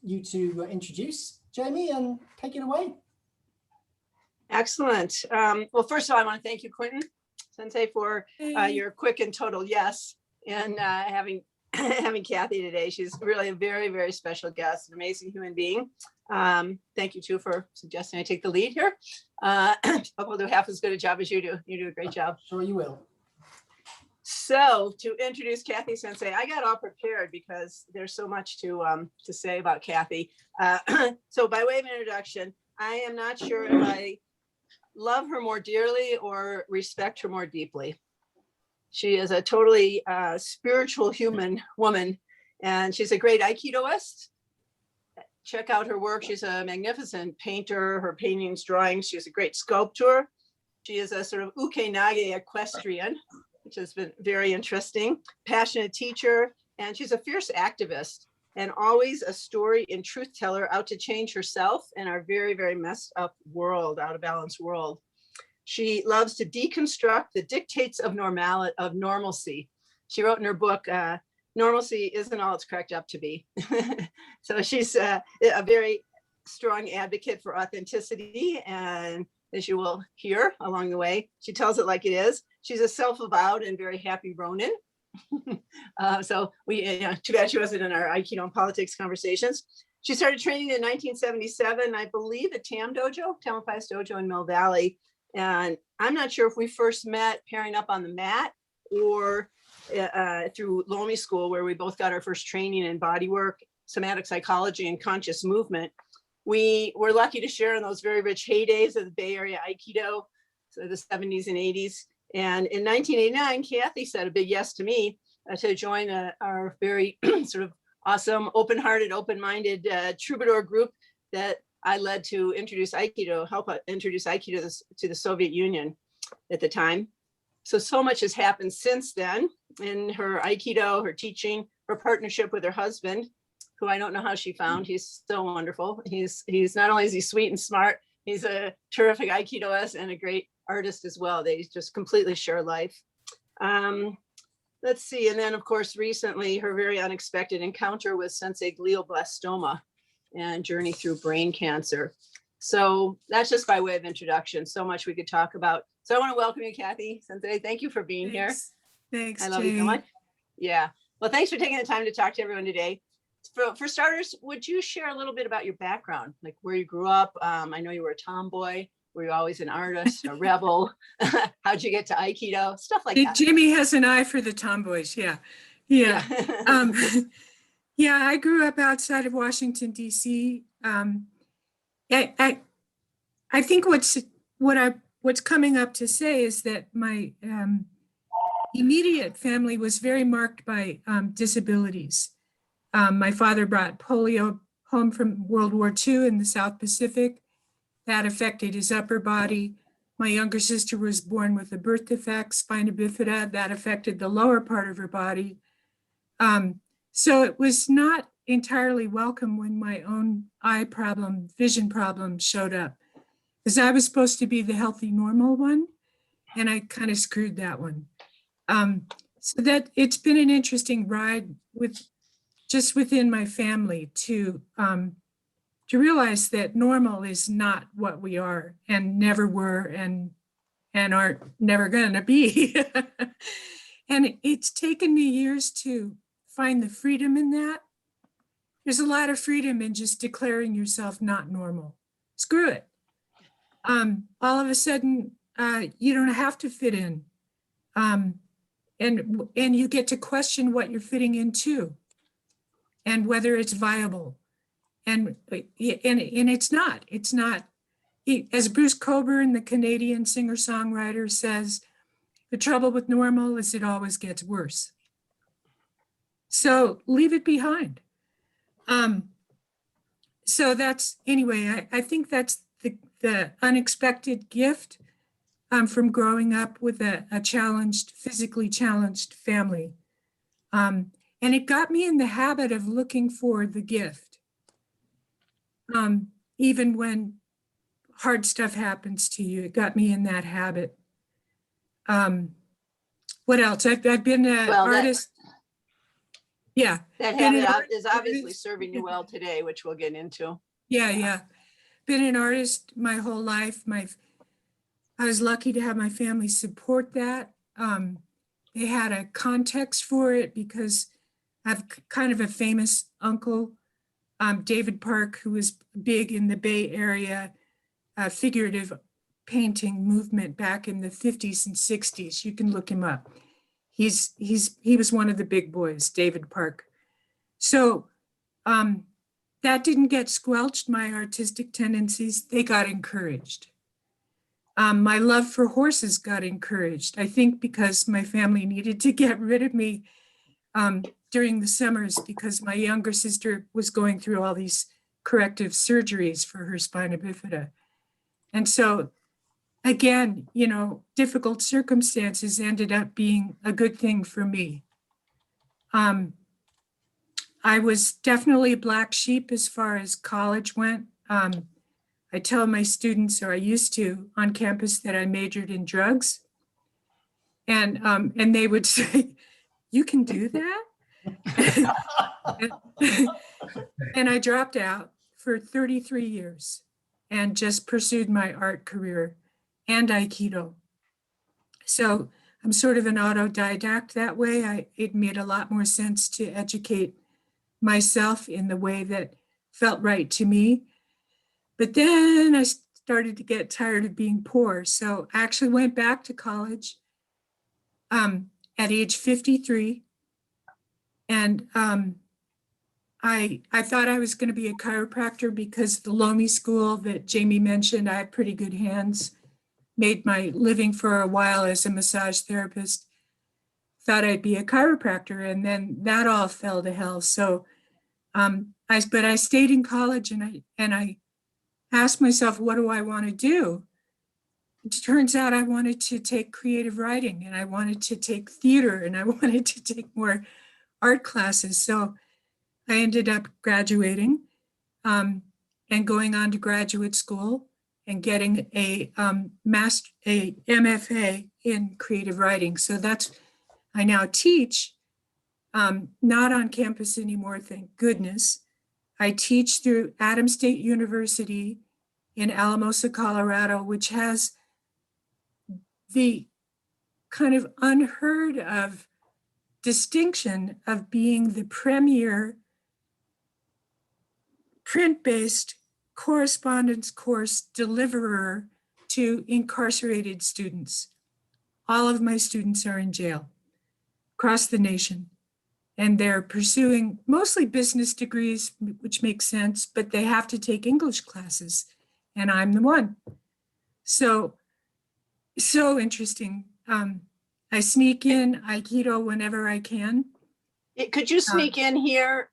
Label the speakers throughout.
Speaker 1: you to introduce Jamie and take it away.
Speaker 2: Excellent. Well, first of all, I want to thank you, Quentin Sensei, for your quick and total yes, and having Kathy today. She's really a very, very special guest, an amazing human being. Thank you too for suggesting I take the lead here. I'll do half as good a job as you do. You do a great job.
Speaker 1: Sure you will.
Speaker 2: So to introduce Kathy Sensei, I got all prepared because there's so much to say about Kathy. So by way of introduction, I am not sure if I love her more dearly or respect her more deeply. She is a totally spiritual human woman, and she's a great aikidoist. Check out her work. She's a magnificent painter, her paintings, drawings. She's a great sculptor. She is a sort of uke-nage equestrian, which has been very interesting, passionate teacher, and she's a fierce activist and always a story and truth teller out to change herself and our very, very messed up world, out of balance world. She loves to deconstruct the dictates of normalcy. She wrote in her book, Normalcy Isn't All It's Cracked Up to Be. So she's a very strong advocate for authenticity, and as you will hear along the way, she tells it like it is. She's a self-avowed and very happy Ronin. So too bad she wasn't in our Aikido and politics conversations. She started training in 1977, I believe, at Tam Tamalpais Dojo in Mill Valley. And I'm not sure if we first met pairing up on the mat or through Lomi School, where we both got our first training in body work, somatic psychology, and conscious movement. We were lucky to share in those very rich heydays of the Bay Area Aikido, so the 70s and 80s. And in 1989, Kathy said a big yes to me to join our very sort of awesome, open-hearted, open-minded troubadour group that I led to introduce Aikido, help introduce Aikido to the Soviet Union at the time. So much has happened since then in her Aikido, her teaching, her partnership with her husband, who I don't know how she found. He's so wonderful. He's not only is he sweet and smart, he's a terrific Aikidoist and a great artist as well. They just completely share life. Let's see. And then, of course, recently, her very unexpected encounter with sensei glioblastoma and journey through brain cancer. So that's just by way of introduction. So much we could talk about. So I want to welcome you, Kathy Sensei. Thank you for being here.
Speaker 3: Thanks,
Speaker 2: I love you so much. Yeah. Well, thanks for taking the time to talk to everyone today. For starters, would you share a little bit about your background, like where you grew up? I know you were a tomboy. Were you always an artist, a rebel? How'd you get to Aikido? Stuff like that.
Speaker 3: Jimmy has an eye for the tomboys. Yeah. Yeah, I grew up outside of Washington, D.C. I think what's coming up to say is that my immediate family was very marked by disabilities. My father brought polio home from World War II in the South Pacific. That affected his upper body. My younger sister was born with a birth defect, spina bifida, that affected the lower part of her body. So it was not entirely welcome when my own vision problem showed up, because I was supposed to be the healthy, normal one, and I kind of screwed that one. So that it's been an interesting ride just within my family to realize that normal is not what we are and never were and aren't never gonna be. And it's taken me years to find the freedom in that. There's a lot of freedom in just declaring yourself not normal. Screw it. All of a sudden, you don't have to fit in. And you get to question what you're fitting into and whether it's viable. And it's not. As Bruce Cockburn, the Canadian singer-songwriter, says, the trouble with normal is it always gets worse. So leave it behind. So that's, anyway, I think that's the unexpected gift from growing up with a physically challenged family. And it got me in the habit of looking for the gift. Even when hard stuff happens to you, it got me in that habit. What else? I've been an artist. Yeah.
Speaker 2: That
Speaker 3: Been an
Speaker 2: habit is obviously
Speaker 3: artist.
Speaker 2: serving you well today, which we'll get into.
Speaker 3: Yeah, yeah. Been an artist my whole life. I was lucky to have my family support that. They had a context for it because I have kind of a famous uncle, David Park, who was big in the Bay Area figurative painting movement back in the 50s and 60s. You can look him up. He was one of the big boys, David Park. So that didn't get squelched, my artistic tendencies. They got encouraged. My love for horses got encouraged, I think because my family needed to get rid of me during the summers because my younger sister was going through all these corrective surgeries for her spina bifida. And so, again, difficult circumstances ended up being a good thing for me. I was definitely a black sheep as far as college went. I tell my students, or I used to on campus, that I majored in drugs. And they would say, "You can do that?" And I dropped out for 33 years and just pursued my art career and Aikido. So I'm sort of an autodidact that way. It made a lot more sense to educate myself in the way that felt right to me. But then I started to get tired of being poor. So I actually went back to college at age 53. And I thought I was going to be a chiropractor because the Lomi school that Jamie mentioned, I had pretty good hands, made my living for a while as a massage therapist, thought I'd be a chiropractor, and then that all fell to hell. So but I stayed in college and I asked myself, what do I want to do? It turns out I wanted to take creative writing and I wanted to take theater and I wanted to take more art classes. So I ended up graduating and going on to graduate school and getting a MFA in creative writing. So I now teach, not on campus anymore, thank goodness. I teach through Adams State University in Alamosa, Colorado, which has the kind of unheard of distinction of being the premier print-based correspondence course deliverer to incarcerated students. All of my students are in jail across the nation. And they're pursuing mostly business degrees, which makes sense, but they have to take English classes. And I'm the one. So interesting. I sneak in Aikido whenever I can.
Speaker 2: Could you sneak in here,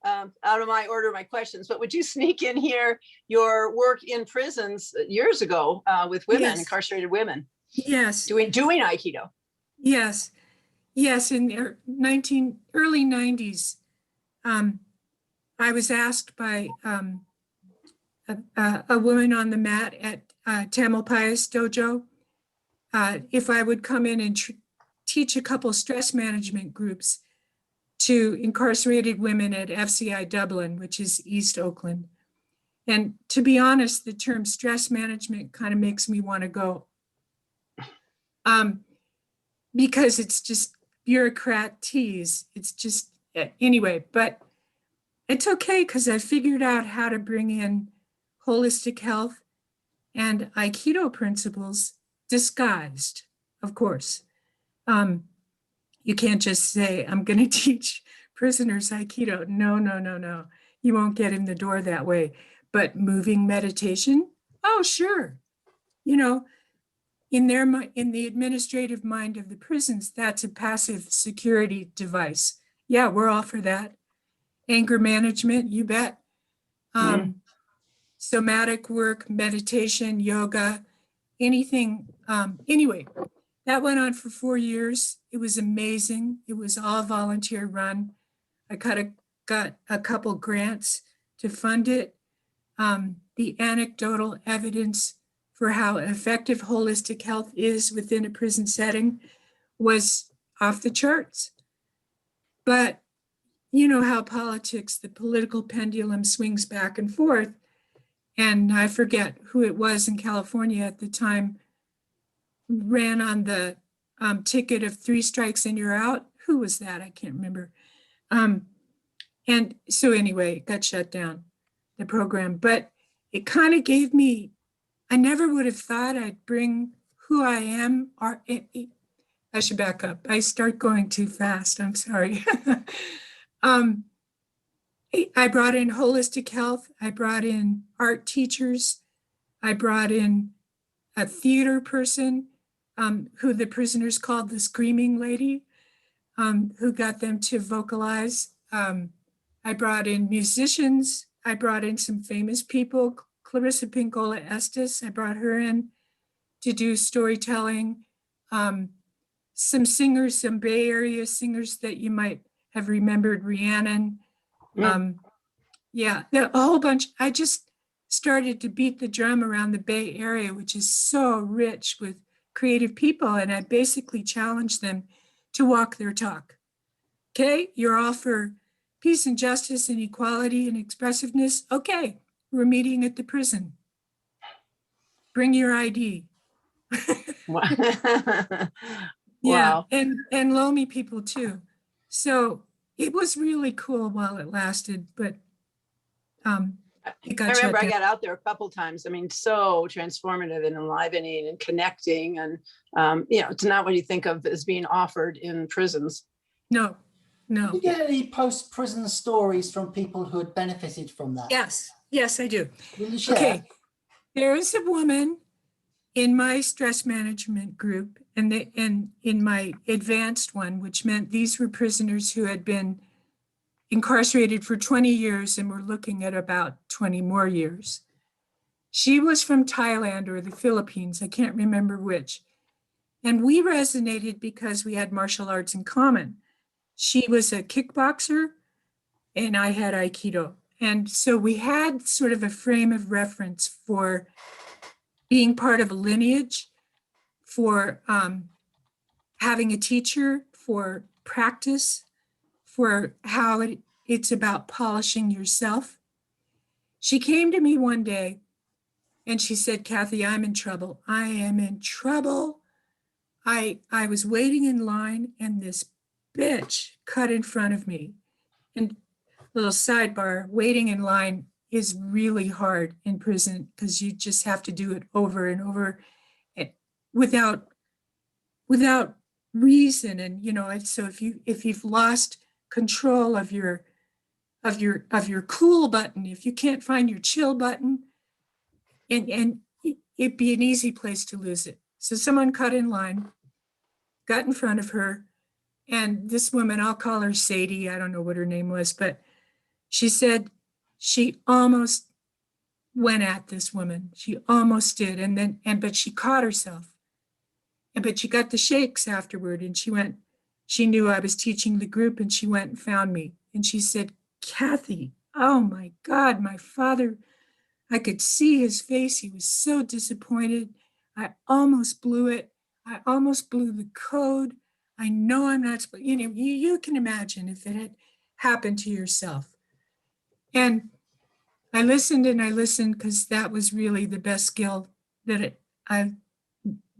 Speaker 2: out of my order, my questions, but would you sneak in here your work in prisons years ago with women,
Speaker 3: Yes.
Speaker 2: Incarcerated women?
Speaker 3: Yes.
Speaker 2: Doing Aikido.
Speaker 3: Yes. Yes, in the early 90s, I was asked by a woman on the mat at Tamalpais Dojo if I would come in and teach a couple stress management groups to incarcerated women at FCI Dublin, which is East Oakland. And to be honest, the term stress management kind of makes me want to go because it's just bureaucrat tease. It's just, anyway, but it's okay because I figured out how to bring in holistic health and Aikido principles disguised, of course. You can't just say, I'm going to teach prisoners Aikido. No. You won't get in the door that way. But moving meditation, oh, sure. In the administrative mind of the prisons, that's a passive security device. Yeah, we're all for that. Anger management, you bet. Somatic work, meditation, yoga, anything. Anyway, that went on for 4 years. It was amazing. It was all volunteer run. I got a couple grants to fund it. The anecdotal evidence for how effective holistic health is within a prison setting was off the charts. But you know how politics, the political pendulum swings back and forth. And I forget who it was in California at the time, ran on the ticket of 3 strikes and you're out. Who was that? I can't remember. And so anyway, it got shut down, the program. But it kind of gave me, I never would have thought I'd bring who I am. I should back up. I start going too fast. I'm sorry. I brought in holistic health. I brought in art teachers. I brought in a theater person who the prisoners called the screaming lady, who got them to vocalize. I brought in musicians. I brought in some famous people. Clarissa Pinkola Estes, I brought her in to do storytelling. Some singers, some Bay Area singers that you might have remembered, Rhiannon. Yeah, a whole bunch. I just started to beat the drum around the Bay Area, which is so rich with creative people. And I basically challenged them to walk their talk. Okay, you're all for peace and justice and equality and expressiveness. Okay, we're meeting at the prison. Bring your ID. Yeah,
Speaker 2: Wow.
Speaker 3: and Lomi people too. So it was really cool while it lasted, but it got
Speaker 2: I remember
Speaker 3: shut
Speaker 2: I
Speaker 3: down.
Speaker 2: got out there a couple times. I mean, so transformative and enlivening and connecting. And, it's not what you think of as being offered in prisons.
Speaker 3: No.
Speaker 1: Did you get any post-prison stories from people who had benefited from that?
Speaker 3: Yes, I do.
Speaker 1: Will you share?
Speaker 3: Okay, there is a woman in my stress management group and in my advanced one, which meant these were prisoners who had been incarcerated for 20 years and were looking at about 20 more years. She was from Thailand or the Philippines, I can't remember which. And we resonated because we had martial arts in common. She was a kickboxer and I had aikido. And so we had sort of a frame of reference for being part of a lineage, for having a teacher, for practice, for how it's about polishing yourself. She came to me one day and she said, Kathy, I'm in trouble. I am in trouble. I was waiting in line and this bitch cut in front of me. And little sidebar, waiting in line is really hard in prison because you just have to do it over and over without reason. And so if you've lost control of your cool button, if you can't find your chill button, and it'd be an easy place to lose it. So someone cut in line, got in front of her, and this woman, I'll call her Sadie, I don't know what her name was, but she said she almost went at this woman. She almost did. But she caught herself. But she got the shakes afterward. And she knew I was teaching the group and she went and found me. And she said, Kathy, oh my God, my father, I could see his face. He was so disappointed. I almost blew it. I almost blew the code. I know I'm not, you can imagine if it had happened to yourself. And I listened because that was really the best skill that I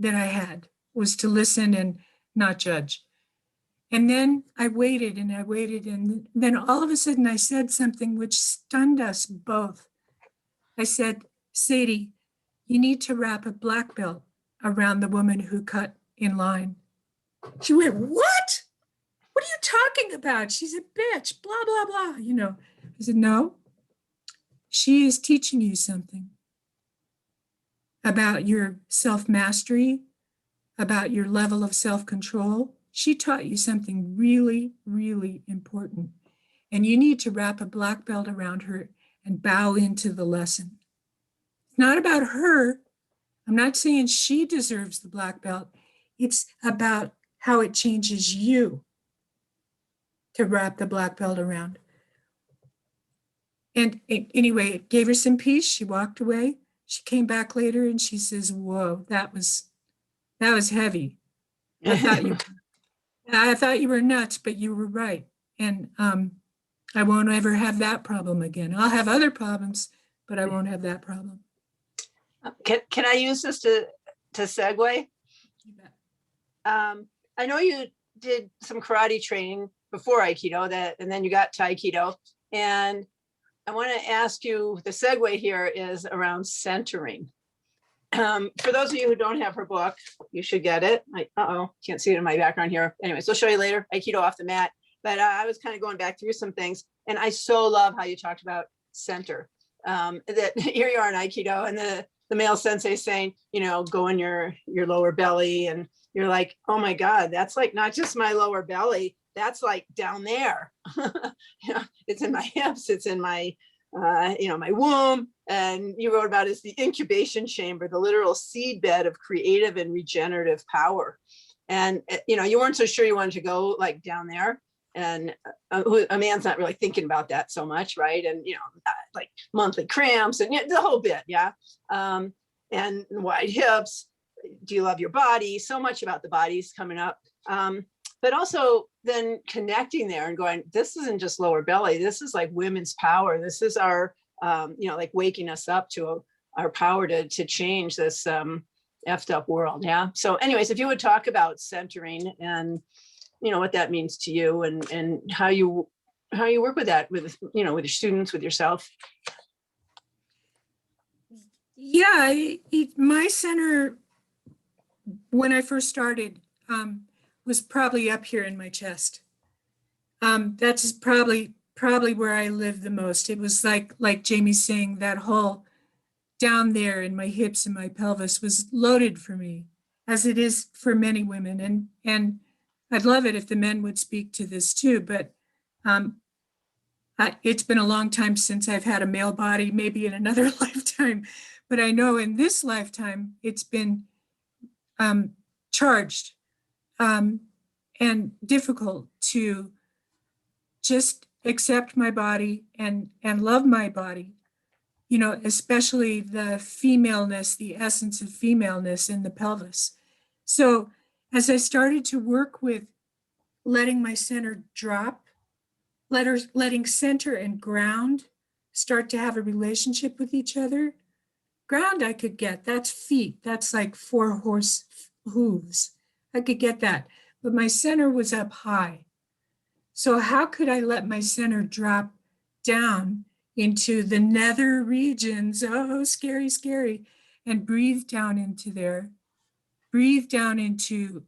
Speaker 3: had, was to listen and not judge. And then I waited, and then all of a sudden I said something which stunned us both. I said, Sadie, you need to wrap a black belt around the woman who cut in line. She went, what? What are you talking about? She's a bitch, blah, blah, blah. I said, no, she is teaching you something about your self-mastery, about your level of self-control. She taught you something really, really important. And you need to wrap a black belt around her and bow into the lesson. It's not about her. I'm not saying she deserves the black belt. It's about how it changes you to wrap the black belt around. And anyway, it gave her some peace. She walked away. She came back later and she says, whoa, that was heavy. I thought you were nuts, but you were right. And I won't ever have that problem again. I'll have other problems, but I won't have that problem.
Speaker 2: Can I use this to segue?
Speaker 3: You bet.
Speaker 2: I know you did some karate training before Aikido, and then you got to Aikido. And I want to ask you, the segue here is around centering. For those of you who don't have her book, you should get it. Can't see it in my background here. Anyways, I'll show you later, Aikido off the mat. But I was kind of going back through some things, and I so love how you talked about center. That here you are in Aikido, and the male sensei saying, go in your lower belly, and you're like, oh my God, that's like not just my lower belly, that's like down there. It's in my hips, it's in my my womb. And you wrote about it as the incubation chamber, the literal seedbed of creative and regenerative power. And you weren't so sure you wanted to go like down there. And a man's not really thinking about that so much, right? And like monthly cramps and the whole bit, yeah. And wide hips. Do you love your body? So much about the body's coming up. But also then connecting there and going, this isn't just lower belly. This is like women's power. This is our, like waking us up to our power to change this effed up world. Yeah. So anyways, if you would talk about centering and, what that means to you and how you work with that with, with your students, with yourself.
Speaker 3: Yeah, my center, when I first started, was probably up here in my chest. That's probably where I lived the most. It was like Jamie's saying, that hole down there in my hips and my pelvis was loaded for me, as it is for many women. And I'd love it if the men would speak to this too, but it's been a long time since I've had a male body, maybe in another lifetime, but I know in this lifetime, it's been charged and difficult to just accept my body and love my body, especially the femaleness, the essence of femaleness in the pelvis. So as I started to work with letting my center drop, letting center and ground start to have a relationship with each other. Ground I could get, that's feet, that's like 4 horse hooves. I could get that, but my center was up high. So how could I let my center drop down into the nether regions? Oh, scary, scary. And breathe down into there. Breathe down into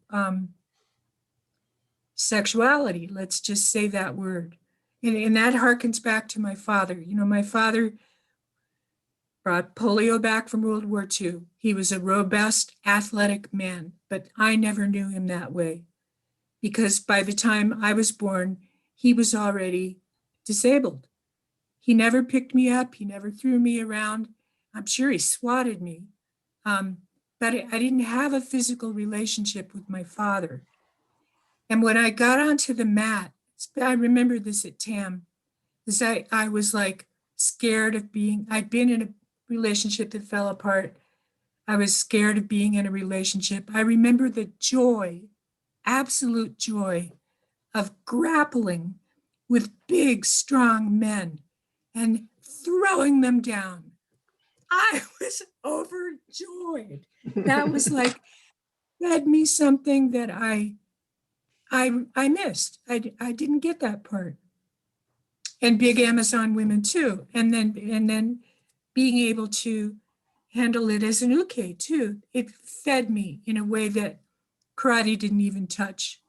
Speaker 3: sexuality. Let's just say that word. And that harkens back to my father. My father brought polio back from World War II. He was a robust, athletic man, but I never knew him that way because by the time I was born, he was already disabled. He never picked me up. He never threw me around. I'm sure he swatted me. But I didn't have a physical relationship with my father. And when I got onto the mat, I remember this at TAM, because I was like scared of I'd been in a relationship that fell apart. I was scared of being in a relationship. I remember the joy, absolute joy of grappling with big, strong men and throwing them down. I was overjoyed. That was like, fed me something that I missed. I didn't get that part. And big Amazon women too. And then being able to handle it as an uke too. It fed me in a way that karate didn't even touch.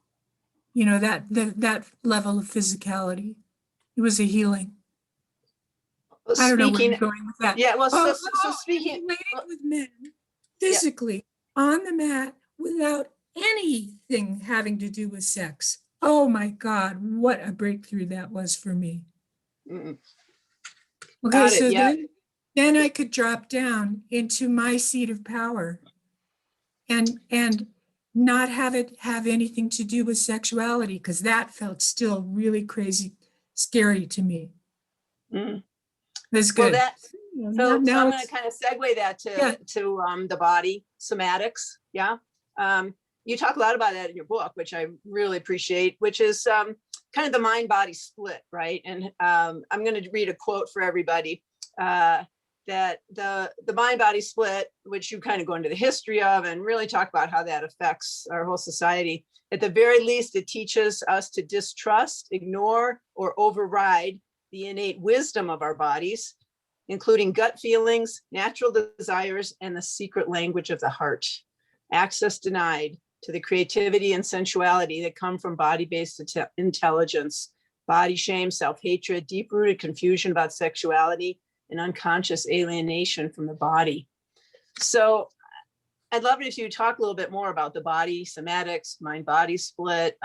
Speaker 3: That level of physicality. It was a healing. I don't know where you're going with that.
Speaker 2: Yeah, well, so speaking
Speaker 3: relating with men physically on the mat without anything having to do with sex. Oh my God, what a breakthrough that was for me.
Speaker 2: Mm-mm.
Speaker 3: Okay, so then I could drop down into my seat of power and not have it have anything to do with sexuality, because that felt still really crazy, scary to me.
Speaker 2: Mm.
Speaker 3: That's good.
Speaker 2: Well, so I'm going to kind of segue that to the body, somatics. Yeah. You talk a lot about that in your book, which I really appreciate, which is kind of the mind-body split, right? And I'm going to read a quote for everybody, that the mind-body split, which you kind of go into the history of and really talk about how that affects our whole society. At the very least, it teaches us to distrust, ignore, or override the innate wisdom of our bodies, including gut feelings, natural desires, and the secret language of the heart. Access denied to the creativity and sensuality that come from body-based intelligence, body shame, self-hatred, deep-rooted confusion about sexuality, and unconscious alienation from the body. So I'd love it if you talk a little bit more about the body, somatics, mind-body split.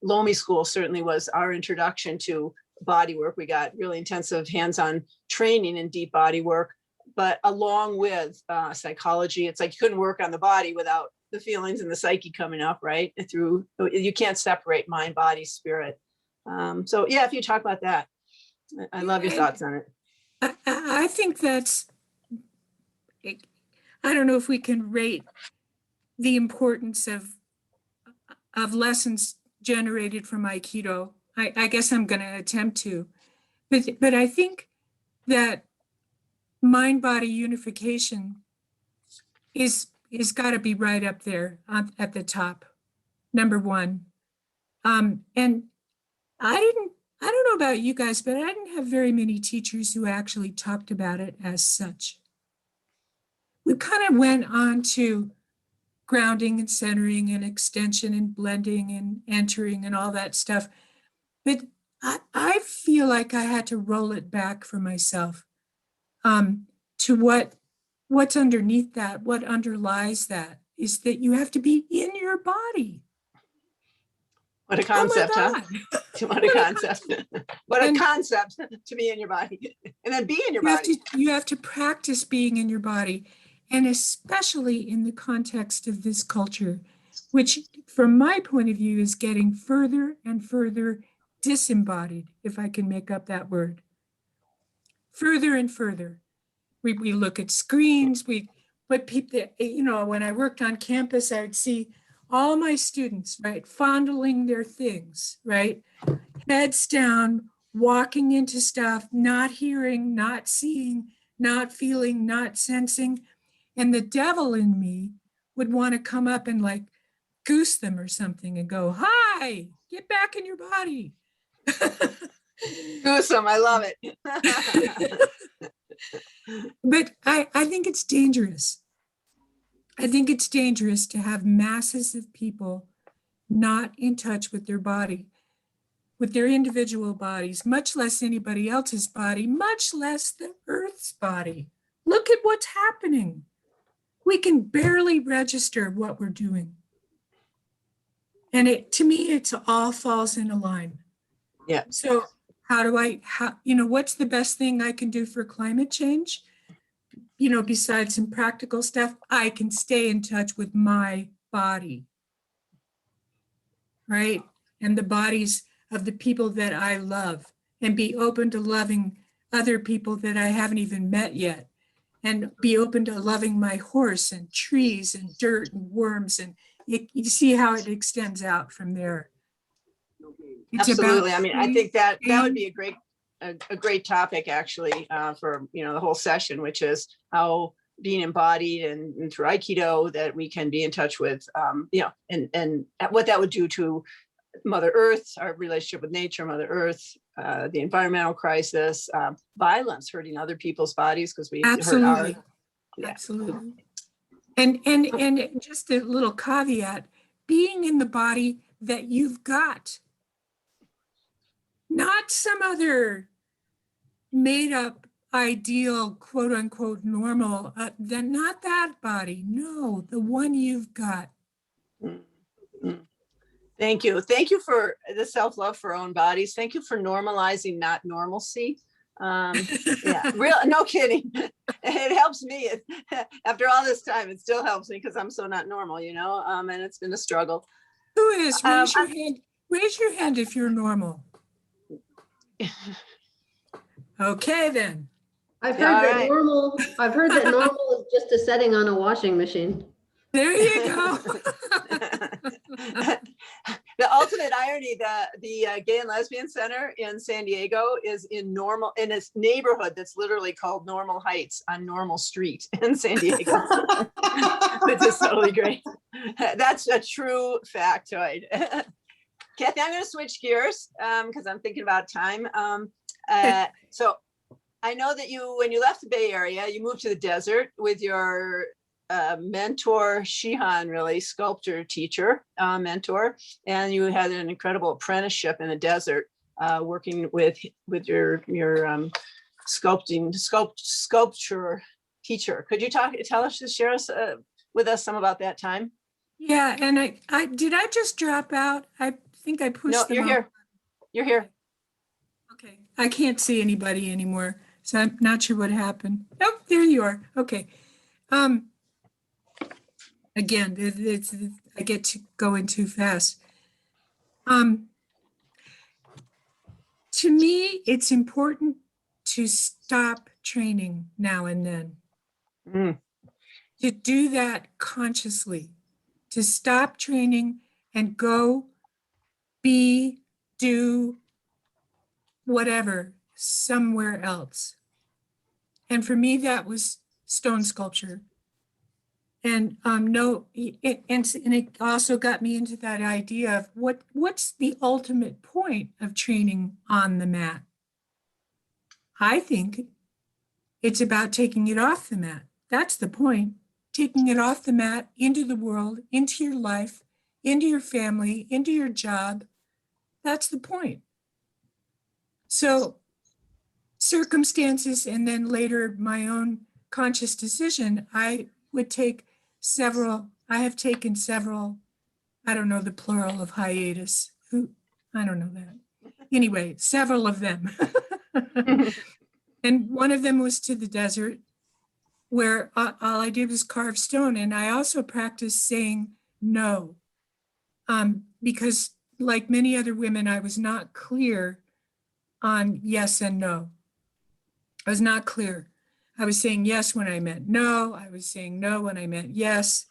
Speaker 2: Lomi School certainly was our introduction to body work. We got really intensive hands-on training in deep body work, but along with psychology, it's like you couldn't work on the body without the feelings and the psyche coming up, right? You can't separate mind, body, spirit. So yeah, if you talk about that, I love your thoughts on it.
Speaker 3: I think that's, I don't know if we can rate the importance of lessons generated from Aikido. I guess I'm going to attempt to, but I think that mind-body unification is got to be right up there at the top, number one. And I don't know about you guys, but I didn't have very many teachers who actually talked about it as such. We kind of went on to grounding and centering and extension and blending and entering and all that stuff. But I feel like I had to roll it back for myself to what's underneath that, what underlies that is that you have to be in your body.
Speaker 2: What a concept,
Speaker 3: oh
Speaker 2: huh? What a concept. What a concept to be in your body and then be in your body.
Speaker 3: You have to practice being in your body, and especially in the context of this culture, which from my point of view is getting further and further disembodied, if I can make up that word. Further and further. We look at screens, but people, when I worked on campus, I would see all my students, right, fondling their things, right, heads down, walking into stuff, not hearing, not seeing, not feeling, not sensing. And the devil in me would want to come up and like goose them or something and go, hi, get back in your body.
Speaker 2: Goose them, I love it.
Speaker 3: But I think it's dangerous. I think it's dangerous to have masses of people not in touch with their body, with their individual bodies, much less anybody else's body, much less the Earth's body. Look at what's happening. We can barely register what we're doing. And to me, it all falls in a line.
Speaker 2: Yeah.
Speaker 3: So what's the best thing I can do for climate change? Besides some practical stuff, I can stay in touch with my body, right? And the bodies of the people that I love, and be open to loving other people that I haven't even met yet, and be open to loving my horse and trees and dirt and worms. And you see how it extends out from there. It's
Speaker 2: absolutely. I mean, I think that would be a great topic actually for the whole session, which is how being embodied and through Aikido that we can be in touch with and what that would do to Mother Earth, our relationship with nature, Mother Earth, the environmental crisis, violence, hurting other people's bodies because we hurt our. Yeah.
Speaker 3: Absolutely. And just a little caveat, being in the body that you've got. Not some other made up ideal, quote unquote, normal, not that body. No, the one you've got.
Speaker 2: Mm-hmm. Thank you. Thank you for the self-love for our own bodies. Thank you for normalizing not normalcy. Yeah, no kidding. It helps me. After all this time, it still helps me because I'm so not normal, and it's been a struggle.
Speaker 3: Who is? Raise your hand. Raise your hand if you're normal. Okay, then.
Speaker 4: I've heard that normal is just a setting on a washing machine.
Speaker 3: There you go.
Speaker 2: The ultimate irony, the Gay and Lesbian Center in San Diego is in this neighborhood that's literally called Normal Heights on Normal Street in San Diego, which is totally great. That's a true factoid. Kathy, I'm going to switch gears because I'm thinking about time. So I know that when you left the Bay Area, you moved to the desert with your mentor, Shihan, really, sculptor teacher, mentor, and you had an incredible apprenticeship in the desert, working with your sculpture teacher. Could you share with us some about that time?
Speaker 3: Yeah, and I did I just drop out? I think I pushed
Speaker 2: No,
Speaker 3: them
Speaker 2: you're
Speaker 3: off.
Speaker 2: here. You're here.
Speaker 3: Okay, I can't see anybody anymore, so I'm not sure what happened. Oh, there you are. Okay. Again, I get to going too fast. To me, it's important to stop training now and then. To do that consciously, to stop training and go do whatever somewhere else. And for me, that was stone sculpture. And it also got me into that idea of what's the ultimate point of training on the mat. I think it's about taking it off the mat. That's the point. Taking it off the mat into the world, into your life, into your family, into your job. That's the point. So circumstances and then later my own conscious decision, I have taken several, I don't know the plural of hiatus. I don't know that. Anyway, several of them. And one of them was to the desert where all I did was carve stone. And I also practiced saying no, because like many other women, I was not clear on yes and no. I was not clear. I was saying yes when I meant no. I was saying no when I meant yes.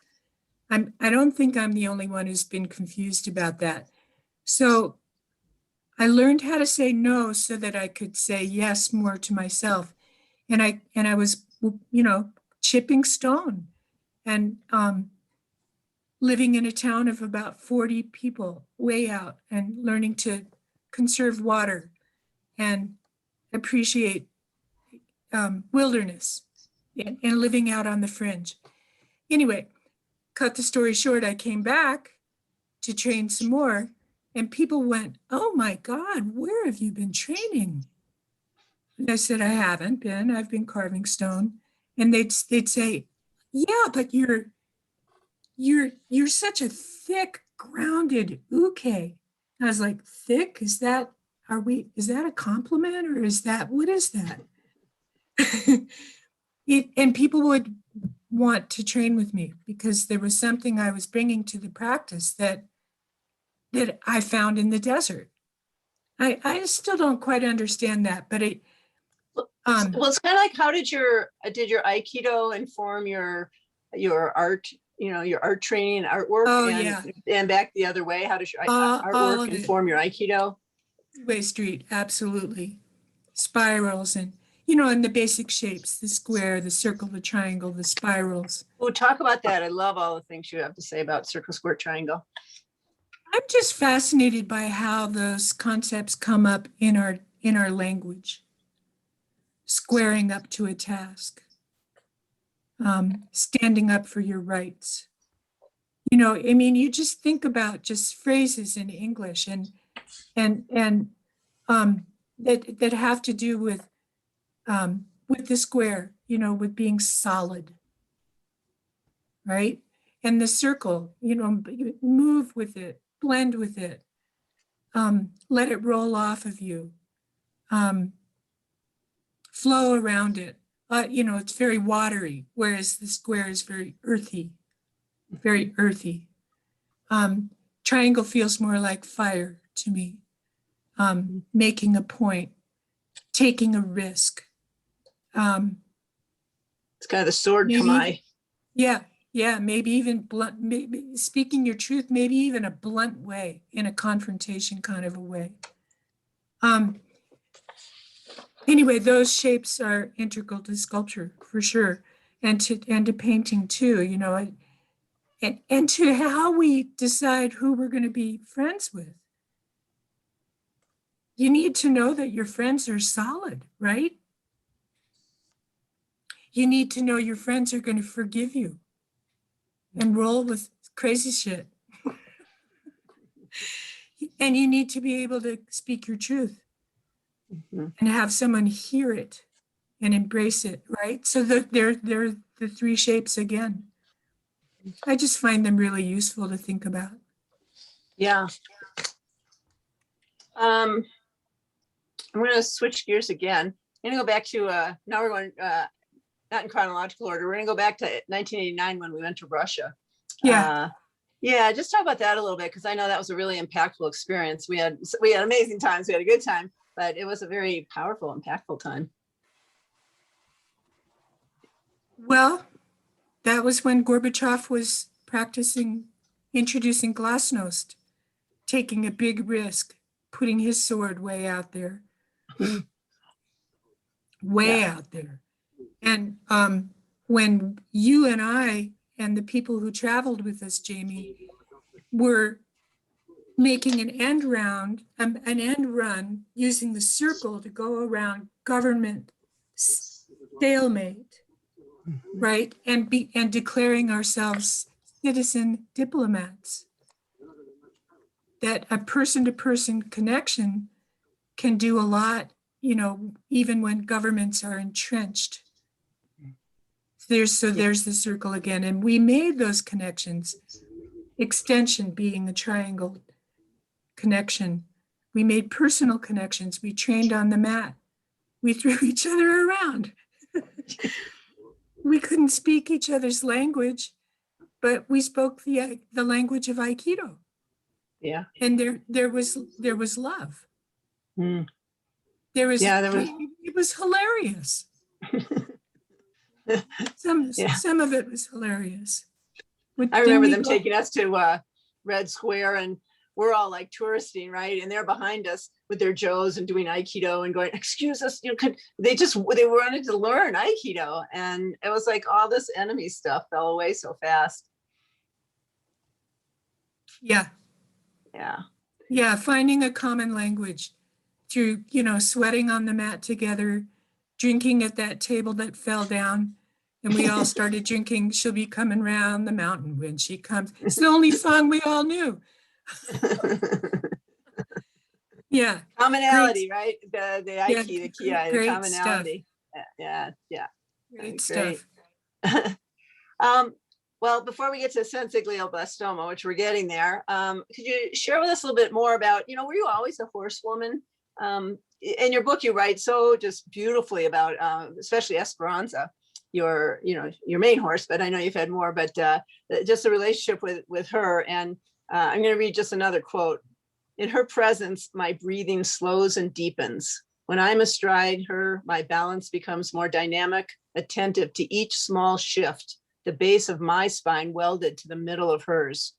Speaker 3: I don't think I'm the only one who's been confused about that. So I learned how to say no so that I could say yes more to myself. And I was, chipping stone and living in a town of about 40 people way out and learning to conserve water and appreciate wilderness and living out on the fringe. Anyway, cut the story short, I came back to train some more and people went, "Oh my God, where have you been training?" And I said, "I haven't been, I've been carving stone." And they'd say, "Yeah, but you're such a thick, grounded uke." I was like, "Thick? Is that a compliment or what is that?" And people would want to train with me because there was something I was bringing to the practice that I found in the desert. I still don't quite understand that, but
Speaker 2: well, it's kind of like, how did your aikido inform your art, your art training and artwork?
Speaker 3: Oh,
Speaker 2: and,
Speaker 3: yeah.
Speaker 2: And back the other way, how does your
Speaker 3: all
Speaker 2: artwork
Speaker 3: of it.
Speaker 2: inform your aikido?
Speaker 3: Way street, absolutely. Spirals and the basic shapes, the square, the circle, the triangle, the spirals.
Speaker 2: We'll talk about that. I love all the things you have to say about circle, square, triangle.
Speaker 3: I'm just fascinated by how those concepts come up in our language. Squaring up to a task, standing up for your rights. You just think about just phrases in English and that have to do with the square, with being solid, right? And the circle, move with it, blend with it, let it roll off of you, flow around it. It's very watery, whereas the square is very earthy, very earthy. Triangle feels more like fire to me, making a point, taking a risk.
Speaker 2: It's kind of the sword kamae.
Speaker 3: Yeah. Yeah, maybe even blunt, maybe speaking your truth, maybe even a blunt way, in a confrontation kind of a way. Anyway, those shapes are integral to sculpture for sure, and to painting too, you know, and to how we decide who we're going to be friends with. You need to know that your friends are solid, right? You need to know your friends are going to forgive you and roll with crazy shit. And you need to be able to speak your truth
Speaker 2: Mhm.
Speaker 3: and have someone hear it and embrace it, right? So they're the three shapes again. I just find them really useful to think about.
Speaker 2: Yeah. I'm going to switch gears again. I'm going to go back to, now we're going, not in chronological order. We're going to go back to 1989 when we went to Russia.
Speaker 3: Yeah.
Speaker 2: Yeah, just talk about that a little bit, because I know that was a really impactful experience. We had amazing times. We had a good time, but it was a very powerful, impactful time.
Speaker 3: Well, that was when Gorbachev was practicing introducing glasnost, taking a big risk, putting his sword way out there. Way out there. And when you and I and the people who traveled with us, Jamie, were making an end run using the circle to go around government stalemate, right? And declaring ourselves citizen diplomats. That a person-to-person connection can do a lot, you know, even when governments are entrenched. There's the circle again. And we made those connections, extension being a triangle connection. We made personal connections. We trained on the mat. We threw each other around. We couldn't speak each other's language, but we spoke the language of aikido.
Speaker 2: Yeah.
Speaker 3: And there was love.
Speaker 2: Mm.
Speaker 3: There was,
Speaker 2: Yeah,
Speaker 3: it was hilarious. Some of it was hilarious.
Speaker 2: I remember them taking us to Red Square, and we're all like touristing, right? And they're behind us with their Joes and doing Aikido and going, excuse us, you know, they wanted to learn Aikido. And it was like all this enemy stuff fell away so fast.
Speaker 3: Yeah.
Speaker 2: Yeah.
Speaker 3: Yeah, finding a common language through, you know, sweating on the mat together, drinking at that table that fell down. And we all started drinking, she'll be coming round the mountain when she comes. It's the only song we all knew. Yeah.
Speaker 2: Commonality, right? The Aiki, the Kiai, the
Speaker 3: great
Speaker 2: commonality.
Speaker 3: stuff.
Speaker 2: Yeah.
Speaker 3: Great stuff.
Speaker 2: Well, before we get to sensei glioblastoma, which we're getting there, could you share with us a little bit more about, you know, were you always a horsewoman? In your book, you write so just beautifully about, especially Esperanza, your main horse, but I know you've had more, but just the relationship with her. And I'm going to read just another quote. In her presence, my breathing slows and deepens. When I'm astride her, my balance becomes more dynamic, attentive to each small shift, the base of my spine welded to the middle of hers.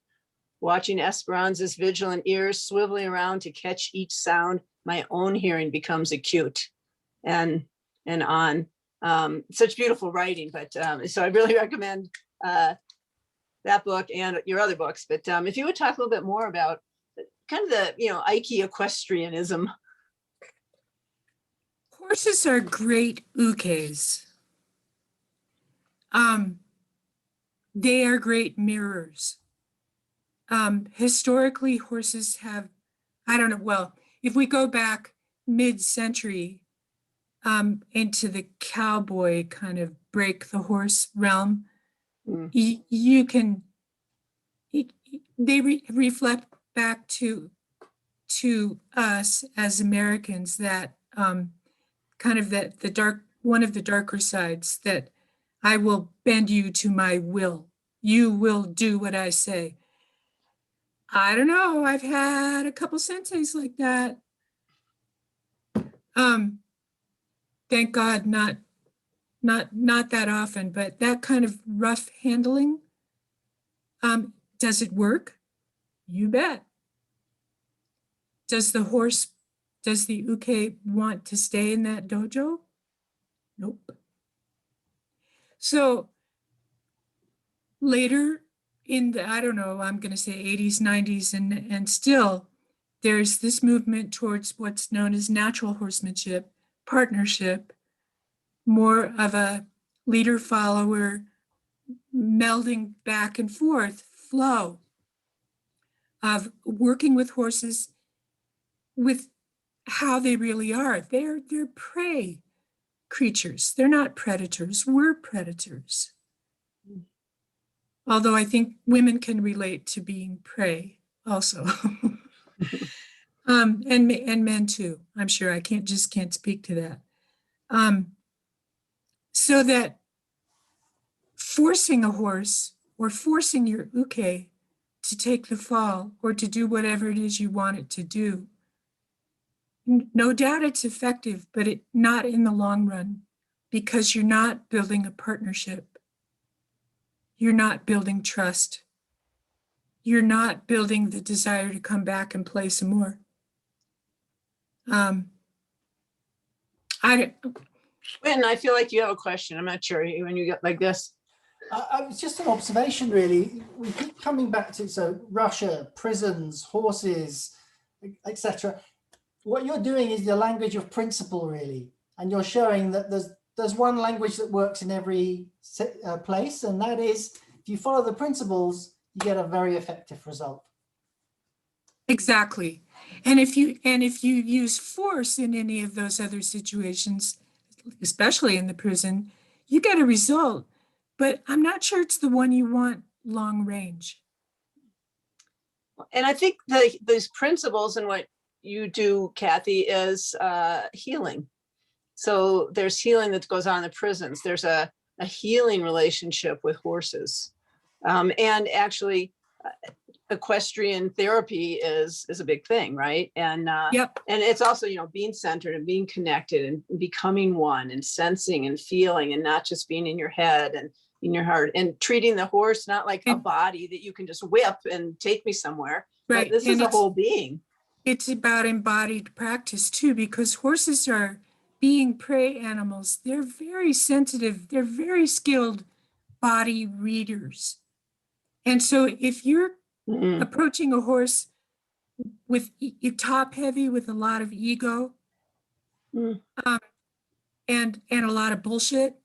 Speaker 2: Watching Esperanza's vigilant ears swiveling around to catch each sound, my own hearing becomes acute. And on. Such beautiful writing, but so I really recommend that book and your other books. But if you would talk a little bit more about kind of the, you know, Aiki equestrianism.
Speaker 3: Horses are great ukes. They are great mirrors. Historically, horses have, I don't know, well, if we go back mid-century into the cowboy kind of break the horse realm, you can, they reflect back to us as Americans that kind of the dark, one of the darker sides, that I will bend you to my will. You will do what I say. I don't know. I've had a couple senseis like that. Thank God, not that often, but that kind of rough handling Does it work? You bet. Does the uke want to stay in that dojo? Nope. So later in the, I don't know, I'm going to say 80s, 90s, and still there's this movement towards what's known as natural horsemanship, partnership, more of a leader-follower, melding back and forth, flow of working with horses with how they really are. They're prey creatures. They're not predators. We're predators. Although I think women can relate to being prey also. And men too. I'm sure I can't speak to that. So that forcing a horse or forcing your uke to take the fall or to do whatever it is you want it to do, no doubt it's effective, but not in the long run, because you're not building a partnership. You're not building trust. You're not building the desire to come back and play some more.
Speaker 2: Quinn, I feel like you have a question. I'm not sure when you get like this.
Speaker 1: It's just an observation, really. We keep coming back to Russia, prisons, horses, etc. What you're doing is the language of principle, really, and you're showing that there's one language that works in every place, and that is if you follow the principles, you get a very effective result.
Speaker 3: Exactly. And if you use force in any of those other situations, especially in the prison, you get a result, but I'm not sure it's the one you want long range.
Speaker 2: And I think these principles and what you do, Kathy, is healing. So there's healing that goes on in the prisons. There's a healing relationship with horses. And actually, equestrian therapy is a big thing, right? And
Speaker 3: Yep.
Speaker 2: And it's also, being centered and being connected and becoming one and sensing and feeling and not just being in your head and in your heart, and treating the horse not like a body that you can just whip and take me somewhere.
Speaker 3: Right.
Speaker 2: But this is a whole being.
Speaker 3: It's about embodied practice too, because horses are being prey animals. They're very sensitive. They're very skilled body readers. And so if you're approaching a horse with top heavy, with a lot of ego, and a lot of bullshit,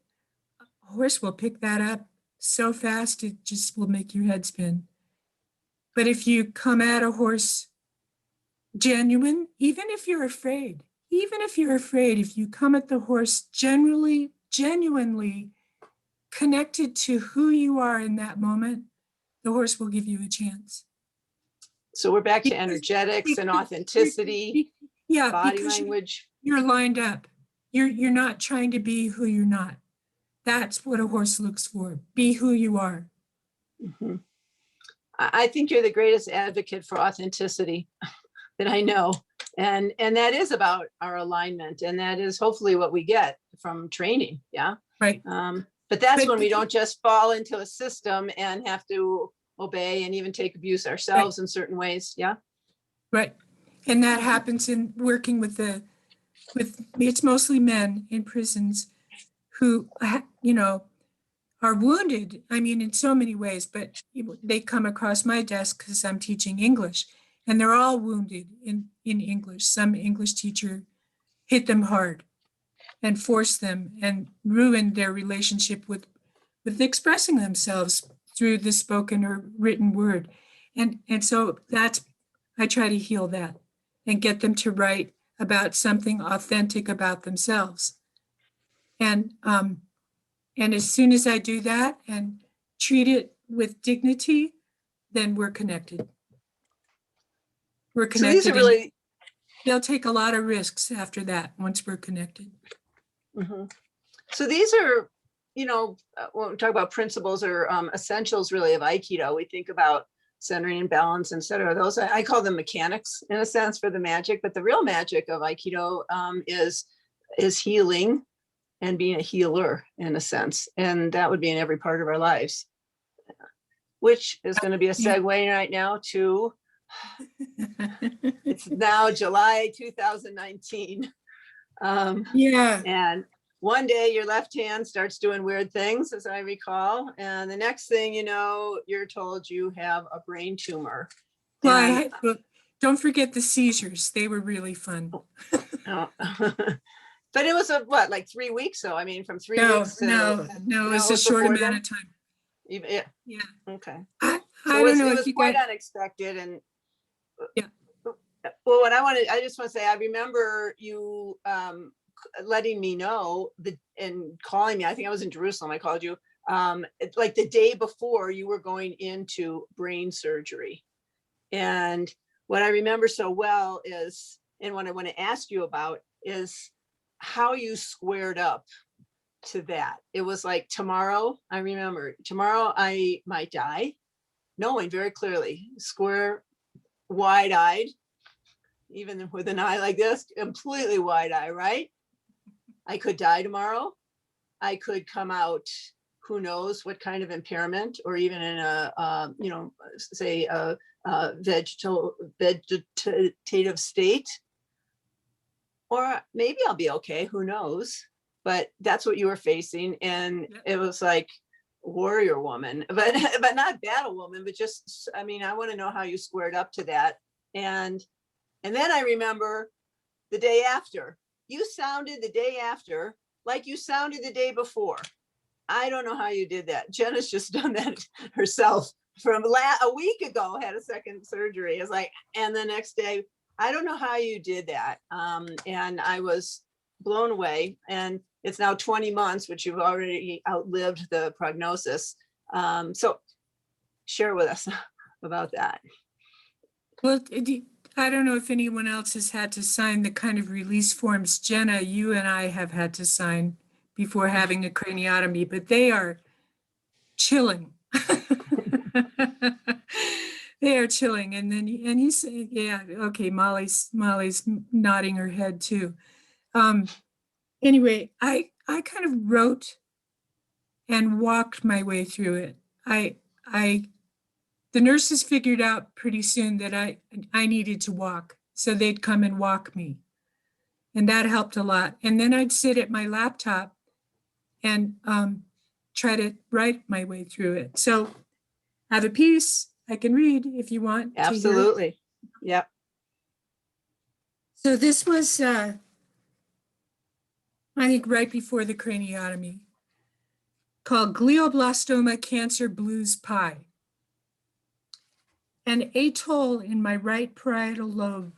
Speaker 3: a horse will pick that up so fast it just will make your head spin. But if you come at a horse genuine, even if you're afraid, if you come at the horse genuinely connected to who you are in that moment, the horse will give you a chance.
Speaker 2: So we're back to energetics and authenticity, body language.
Speaker 3: You're lined up. You're not trying to be who you're not. That's what a horse looks for. Be who you are.
Speaker 2: Mm-hmm. I think you're the greatest advocate for authenticity that I know. And that is about our alignment. And that is hopefully what we get from training. Yeah.
Speaker 3: Right.
Speaker 2: But that's when we don't just fall into a system and have to obey and even take abuse ourselves in certain ways. Yeah. Right.
Speaker 3: And that happens in working with it's mostly men in prisons who, are wounded. I mean, in so many ways, but they come across my desk because I'm teaching English, and they're all wounded in English. Some English teacher hit them hard and forced them and ruined their relationship with expressing themselves through the spoken or written word. And so I try to heal that and get them to write about something authentic about themselves. And as soon as I do that and treat it with dignity, then we're connected. We're connected.
Speaker 2: So these are
Speaker 3: they'll take a lot of risks after that once we're connected.
Speaker 2: Mm-hmm. So these are, when we talk about principles or essentials really of Aikido, we think about centering and balance, et cetera. Those, I call them mechanics in a sense for the magic, but the real magic of Aikido is healing and being a healer in a sense. And that would be in every part of our lives. which is going to be a segue right now to, it's now July 2019.
Speaker 3: Yeah.
Speaker 2: And one day your left hand starts doing weird things, as I recall. And the next thing you know, you're told you have a brain tumor.
Speaker 3: Well, don't forget the seizures. They were really fun.
Speaker 2: Oh. But it was like 3 weeks. So, I mean, from 3 weeks to.
Speaker 3: No, it was a short amount of time.
Speaker 2: Yeah.
Speaker 3: Yeah.
Speaker 2: Okay.
Speaker 3: I
Speaker 2: So
Speaker 3: don't know
Speaker 2: it
Speaker 3: if
Speaker 2: was
Speaker 3: you
Speaker 2: quite
Speaker 3: got,
Speaker 2: unexpected. And
Speaker 3: yeah.
Speaker 2: Well, I just want to say, I remember you letting me know and calling me. I think I was in Jerusalem. I called you like the day before you were going into brain surgery. And what I remember so well is, and what I want to ask you about is how you squared up to that. It was like tomorrow, I remember, tomorrow I might die, knowing very clearly, square, wide-eyed, even with an eye like this, completely wide-eye, right? I could die tomorrow. I could come out, who knows what kind of impairment, or even in a, say a vegetative state, or maybe I'll be okay, who knows? But that's what you were facing. And it was like warrior woman, but not battle woman, but just, I mean, I want to know how you squared up to that. And then I remember the day after, you sounded the day after like you sounded the day before. I don't know how you did that. Jenna's just done that herself from a week ago, had a second surgery. It's like, and the next day, I don't know how you did that. And I was blown away. And it's now 20 months, which you've already outlived the prognosis. So share with us about that.
Speaker 3: Well, I don't know if anyone else has had to sign the kind of release forms, Jenna, you and I have had to sign before having a craniotomy, but they are chilling. They are chilling. And then, and you say, yeah, okay, Molly's nodding her head too. Anyway, I kind of wrote and walked my way through it. The nurses figured out pretty soon that I needed to walk, so they'd come and walk me. And that helped a lot. And then I'd sit at my laptop and try to write my way through it. So I have a piece I can read if you want.
Speaker 2: Absolutely. Yep.
Speaker 3: So this was, I think, right before the craniotomy, called Glioblastoma Cancer Blues Pie. An atoll in my right parietal lobe,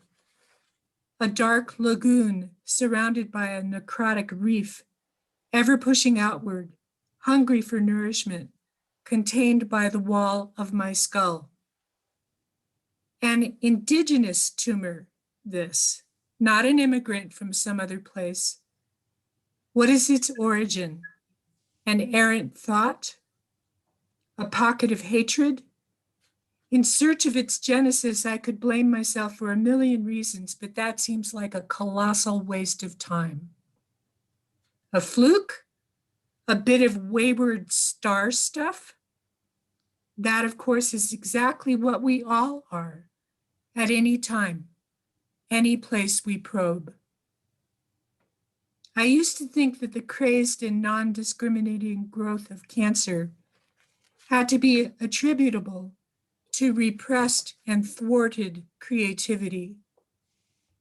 Speaker 3: a dark lagoon surrounded by a necrotic reef, ever pushing outward, hungry for nourishment, contained by the wall of my skull. An indigenous tumor, this, not an immigrant from some other place. What is its origin? An errant thought? A pocket of hatred? In search of its genesis, I could blame myself for a million reasons, but that seems like a colossal waste of time. A fluke? A bit of wayward star stuff? That, of course, is exactly what we all are, at any time, any place we probe. I used to think that the crazed and non-discriminating growth of cancer had to be attributable to repressed and thwarted creativity,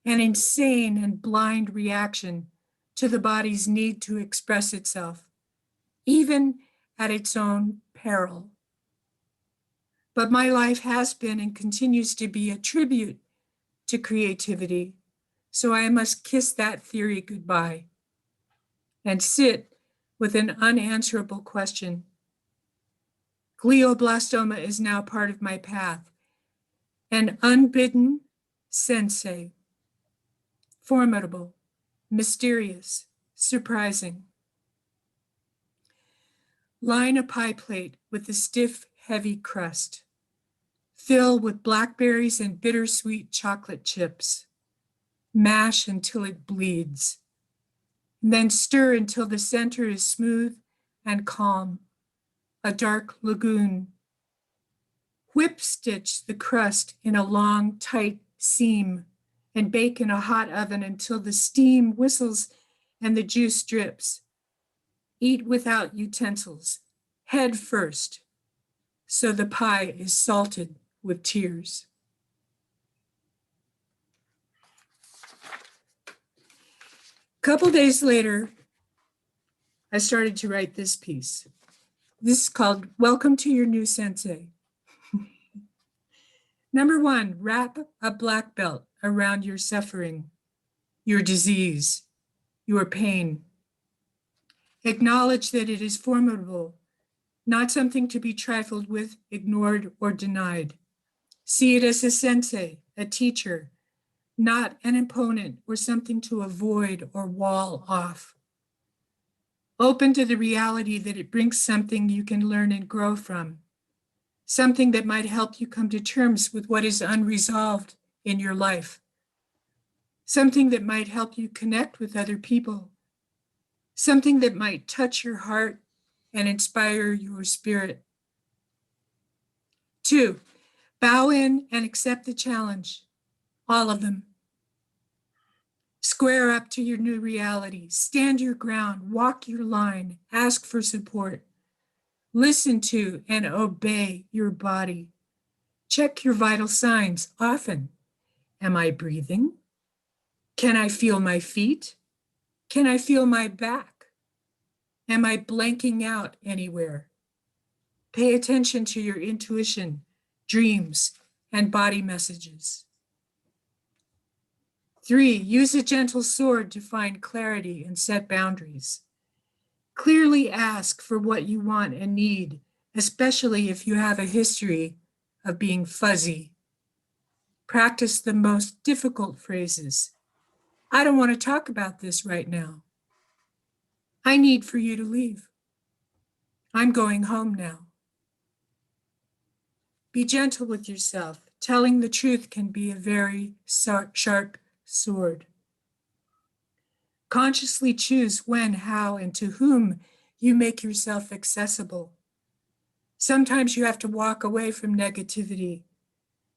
Speaker 3: an insane and blind reaction to the body's need to express itself, even at its own peril. But my life has been and continues to be a tribute to creativity, so I must kiss that theory goodbye and sit with an unanswerable question. Glioblastoma is now part of my path, an unbidden sensei, formidable, mysterious, surprising. Line a pie plate with a stiff, heavy crust. Fill with blackberries and bittersweet chocolate chips. Mash until it bleeds. And then stir until the center is smooth and calm, a dark lagoon. Whip stitch the crust in a long, tight seam and bake in a hot oven until the steam whistles and the juice drips. Eat without utensils, head first, so the pie is salted with tears. A couple days later, I started to write this piece. This is called Welcome to Your New Sensei. Number 1, wrap a black belt around your suffering, your disease, your pain. Acknowledge that it is formidable, not something to be trifled with, ignored, or denied. See it as a sensei, a teacher, not an opponent or something to avoid or wall off. Open to the reality that it brings something you can learn and grow from, something that might help you come to terms with what is unresolved in your life, something that might help you connect with other people, something that might touch your heart and inspire your spirit. 2, bow in and accept the challenge, all of them. Square up to your new reality, stand your ground, walk your line, ask for support. Listen to and obey your body. Check your vital signs often. Am I breathing? Can I feel my feet? Can I feel my back? Am I blanking out anywhere? Pay attention to your intuition, dreams, and body messages. 3, use a gentle sword to find clarity and set boundaries. Clearly ask for what you want and need, especially if you have a history of being fuzzy. Practice the most difficult phrases. I don't want to talk about this right now. I need for you to leave. I'm going home now. Be gentle with yourself. Telling the truth can be a very sharp sword. Consciously choose when, how, and to whom you make yourself accessible. Sometimes you have to walk away from negativity,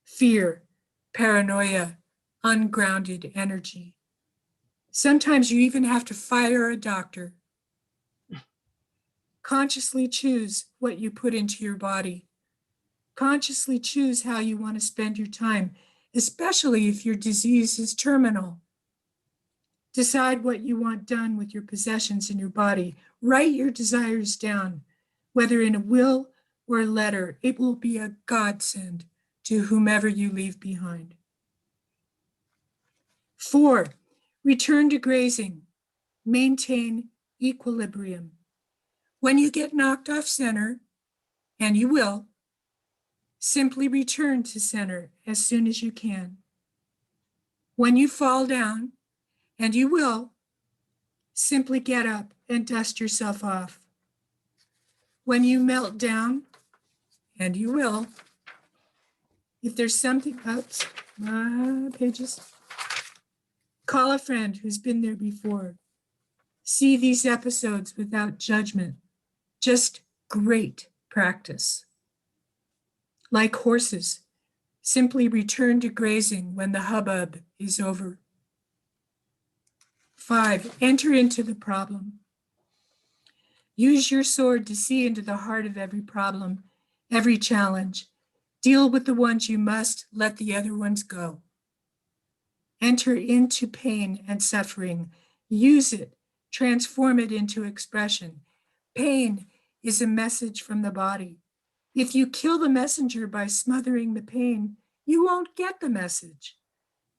Speaker 3: fear, paranoia, ungrounded energy. Sometimes you even have to fire a doctor. Consciously choose what you put into your body. Consciously choose how you want to spend your time, especially if your disease is terminal. Decide what you want done with your possessions in your body. Write your desires down, whether in a will or a letter. It will be a godsend to whomever you leave behind. 4, return to grazing. Maintain equilibrium. When you get knocked off center, and you will, simply return to center as soon as you can. When you fall down, and you will, simply get up and dust yourself off. When you melt down, and you will, if there's something, pages, call a friend who's been there before. See these episodes without judgment, just great practice. Like horses, simply return to grazing when the hubbub is over. 5, enter into the problem. Use your sword to see into the heart of every problem, every challenge. Deal with the ones you must, let the other ones go. Enter into pain and suffering. Use it, transform it into expression. Pain is a message from the body. If you kill the messenger by smothering the pain, you won't get the message.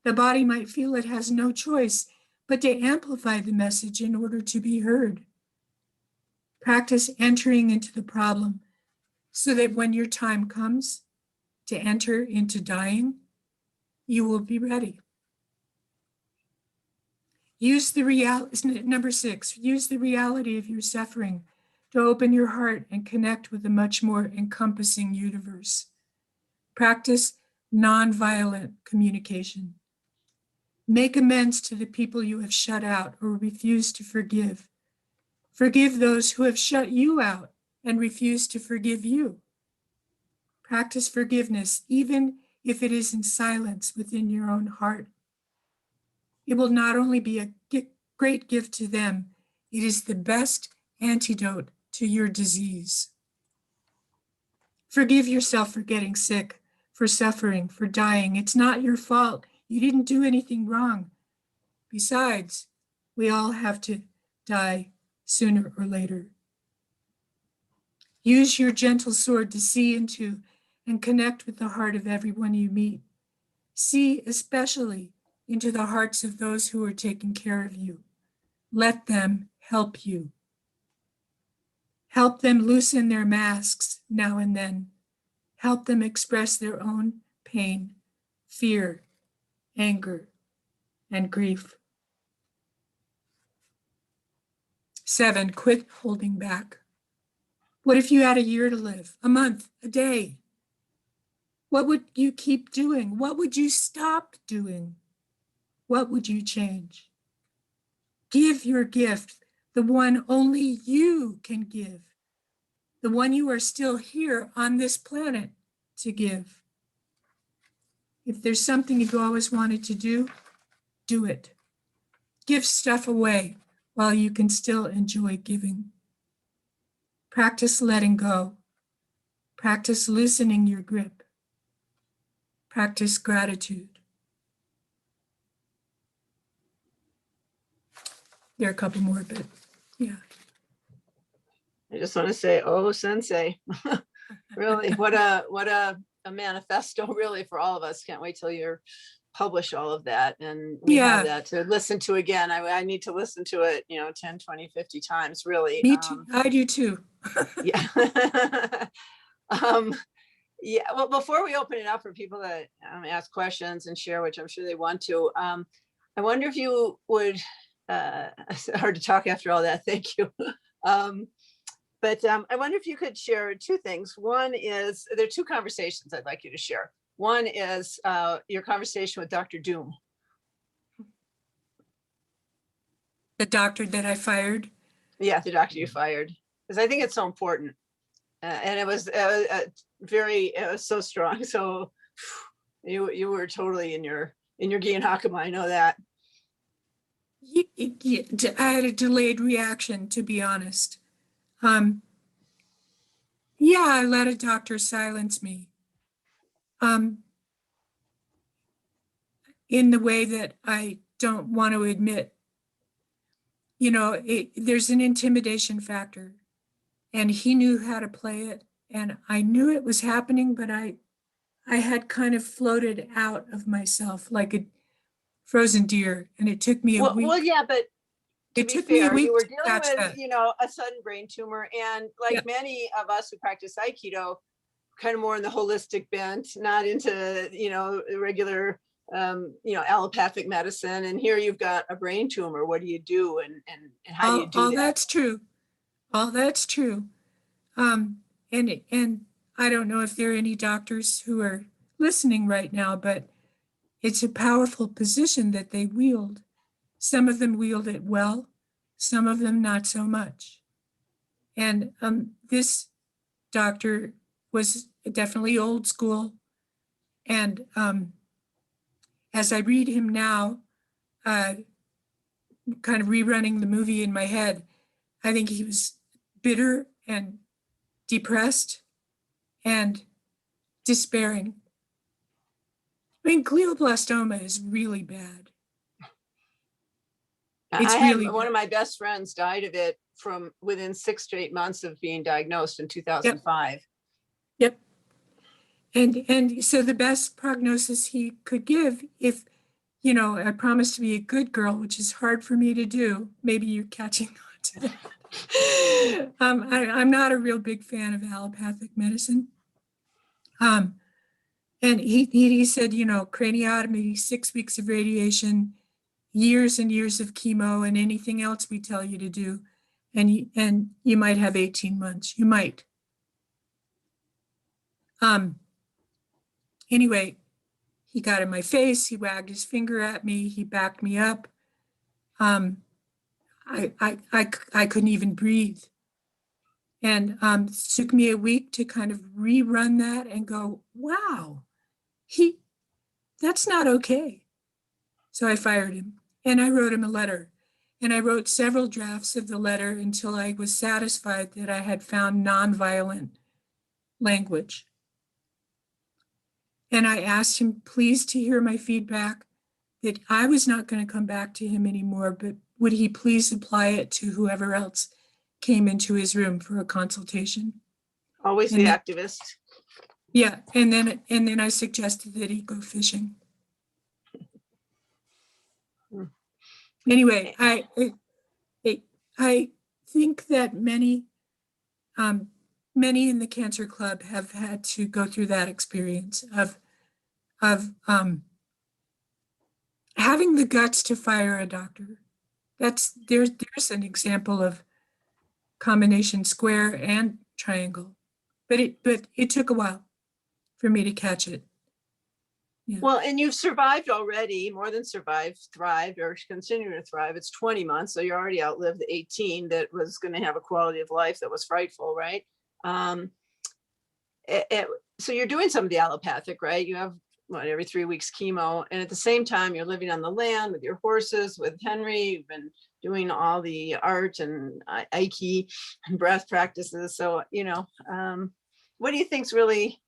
Speaker 3: The body might feel it has no choice but to amplify the message in order to be heard. Practice entering into the problem so that when your time comes to enter into dying, you will be ready. Use the reality, number 6, use the reality of your suffering to open your heart and connect with a much more encompassing universe. Practice nonviolent communication. Make amends to the people you have shut out or refused to forgive. Forgive those who have shut you out and refused to forgive you. Practice forgiveness, even if it is in silence within your own heart. It will not only be a great gift to them, it is the best antidote to your disease. Forgive yourself for getting sick, for suffering, for dying. It's not your fault. You didn't do anything wrong. Besides, we all have to die sooner or later. Use your gentle sword to see into and connect with the heart of everyone you meet. See especially into the hearts of those who are taking care of you. Let them help you. Help them loosen their masks now and then. Help them express their own pain, fear, anger, and grief. 7, quit holding back. What if you had a year to live, a month, a day? What would you keep doing? What would you stop doing? What would you change? Give your gift, the one only you can give, the one you are still here on this planet to give. If there's something you've always wanted to do it. Give stuff away while you can still enjoy giving. Practice letting go. Practice loosening your grip. Practice gratitude. There are a couple more, but yeah.
Speaker 2: I just want to say, oh, Sensei, really, what a manifesto, really, for all of us. Can't wait till you publish all of that. And we have that to listen to again. I need to listen to it, 10, 20, 50 times, really.
Speaker 3: Me too. I do too.
Speaker 2: Yeah. Yeah. Well, before we open it up for people to ask questions and share, which I'm sure they want to, I wonder if you would, it's hard to talk after all that. Thank you. But I wonder if you could share 2 things. One is, there are 2 conversations I'd like you to share. One is your conversation with Dr. Doom.
Speaker 3: The doctor that I fired?
Speaker 2: Yeah, the doctor you fired. Because I think it's so important. And it was so strong. So you were totally in your gi and hakama. I know that.
Speaker 3: I had a delayed reaction, to be honest. Yeah, I let a doctor silence me. In the way that I don't want to admit. There's an intimidation factor, and he knew how to play it, and I knew it was happening, but I had kind of floated out of myself like a frozen deer, and it took me a week.
Speaker 2: Well, yeah, but to be fair, you were dealing with,
Speaker 3: that.
Speaker 2: A sudden brain tumor, and like many of us who practice Aikido, kind of more in the holistic bent, not into, regular, allopathic medicine. And here you've got a brain tumor. What do you do? And how do you do that?
Speaker 3: That's true. All that's true. And I don't know if there are any doctors who are listening right now, but it's a powerful position that they wield. Some of them wield it well, some of them not so much. And this doctor was definitely old school. And as I read him now, kind of rerunning the movie in my head, I think he was bitter and depressed and despairing. I mean, glioblastoma is really bad.
Speaker 2: One of my best friends died of it from within 6 to 8 months of being diagnosed in 2005.
Speaker 3: Yep. And so the best prognosis he could give, if, I promised to be a good girl, which is hard for me to do. Maybe you're catching on to that. I'm not a real big fan of allopathic medicine. And he said, craniotomy, 6 weeks of radiation, years and years of chemo, and anything else we tell you to do. And you might have 18 months. You might. Anyway, he got in my face. He wagged his finger at me. He backed me up. I couldn't even breathe. And it took me a week to kind of rerun that and go, wow, that's not okay. So I fired him and I wrote him a letter. And I wrote several drafts of the letter until I was satisfied that I had found nonviolent language. And I asked him, please, to hear my feedback, that I was not going to come back to him anymore, but would he please apply it to whoever else came into his room for a consultation?
Speaker 2: Always
Speaker 3: And
Speaker 2: the
Speaker 3: then-
Speaker 2: activist.
Speaker 3: Yeah, and then I suggested that he go fishing. Anyway, I think that many in the Cancer Club have had to go through that experience of having the guts to fire a doctor. There's an example of combination square and triangle, but it took a while for me to catch it. Yeah.
Speaker 2: Well, and you've survived already, more than survived, thrived, or continue to thrive. It's 20 months, so you already outlived the 18 that was going to have a quality of life that was frightful, right? So you're doing some of the allopathic, right? You have every 3 weeks chemo, and at the same time you're living on the land with your horses, with Henry. You've been doing all the art and aiki and breath practices. So what do you think's really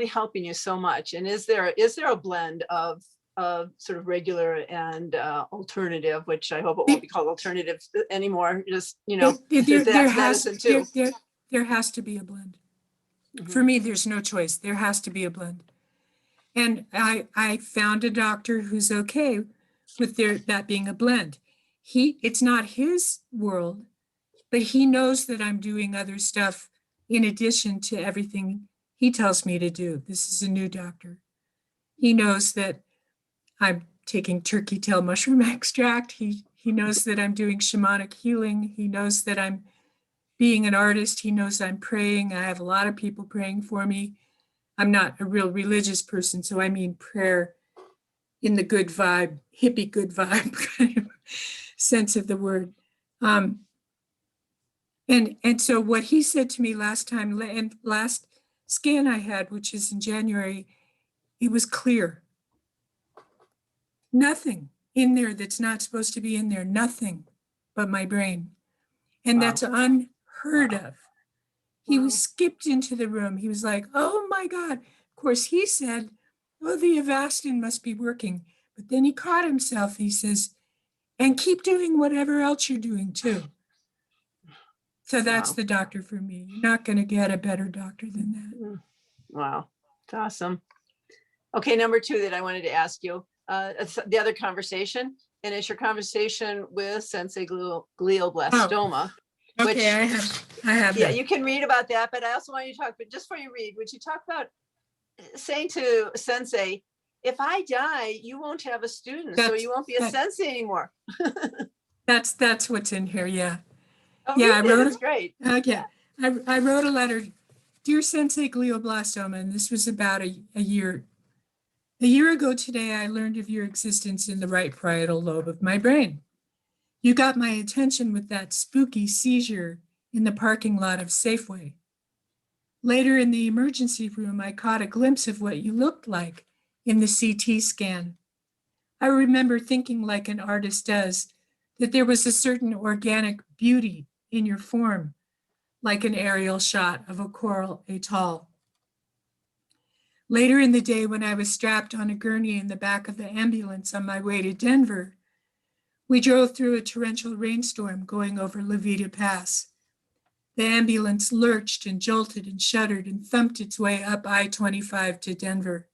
Speaker 2: helping you so much? And is there a blend of sort of regular and alternative, which I hope it won't be called alternative anymore, just
Speaker 3: there
Speaker 2: medicine too.
Speaker 3: has to be a blend.
Speaker 2: Mhm.
Speaker 3: For me, there's no choice. There has to be a blend. And I found a doctor who's okay with that being a blend. It's not his world, but he knows that I'm doing other stuff in addition to everything he tells me to do. This is a new doctor. He knows that I'm taking turkey tail mushroom extract. He knows that I'm doing shamanic healing. He knows that I'm being an artist. He knows I'm praying. I have a lot of people praying for me. I'm not a real religious person, so I mean prayer in the good vibe, hippie good vibe kind of sense of the word. And so what he said to me last time, and last scan I had, which is in January, it was clear. Nothing in there that's not supposed to be in there, nothing but my brain. And
Speaker 2: Wow.
Speaker 3: that's unheard of. He
Speaker 2: Wow.
Speaker 3: was skipped into the room. He was like, oh my God. Of course, he said, oh, the Avastin must be working. But then he caught himself. He says, and keep doing whatever else you're doing too. So that's
Speaker 2: Wow.
Speaker 3: the doctor for me. You're not going to get a better doctor than that.
Speaker 2: Wow, it's awesome. Okay, number 2 that I wanted to ask you, it's the other conversation, and it's your conversation with Sensei glioblastoma.
Speaker 3: Okay, I have
Speaker 2: Yeah,
Speaker 3: that.
Speaker 2: you can read about that, but I also want you to talk, but just before you read, would you talk about saying to Sensei, if I die, you won't have a student, so you won't be a Sensei anymore.
Speaker 3: That's what's in here, yeah.
Speaker 2: Oh,
Speaker 3: Yeah,
Speaker 2: read it, it's great.
Speaker 3: Okay, I wrote a letter, Dear Sensei glioblastoma, and this was about a year. A year ago today, I learned of your existence in the right parietal lobe of my brain. You got my attention with that spooky seizure in the parking lot of Safeway. Later in the emergency room, I caught a glimpse of what you looked like in the CT scan. I remember thinking, like an artist does, that there was a certain organic beauty in your form, like an aerial shot of a coral atoll. Later in the day, when I was strapped on a gurney in the back of the ambulance on my way to Denver, we drove through a torrential rainstorm going over Levita Pass. The ambulance lurched and jolted and shuddered and thumped its way up I-25 to Denver.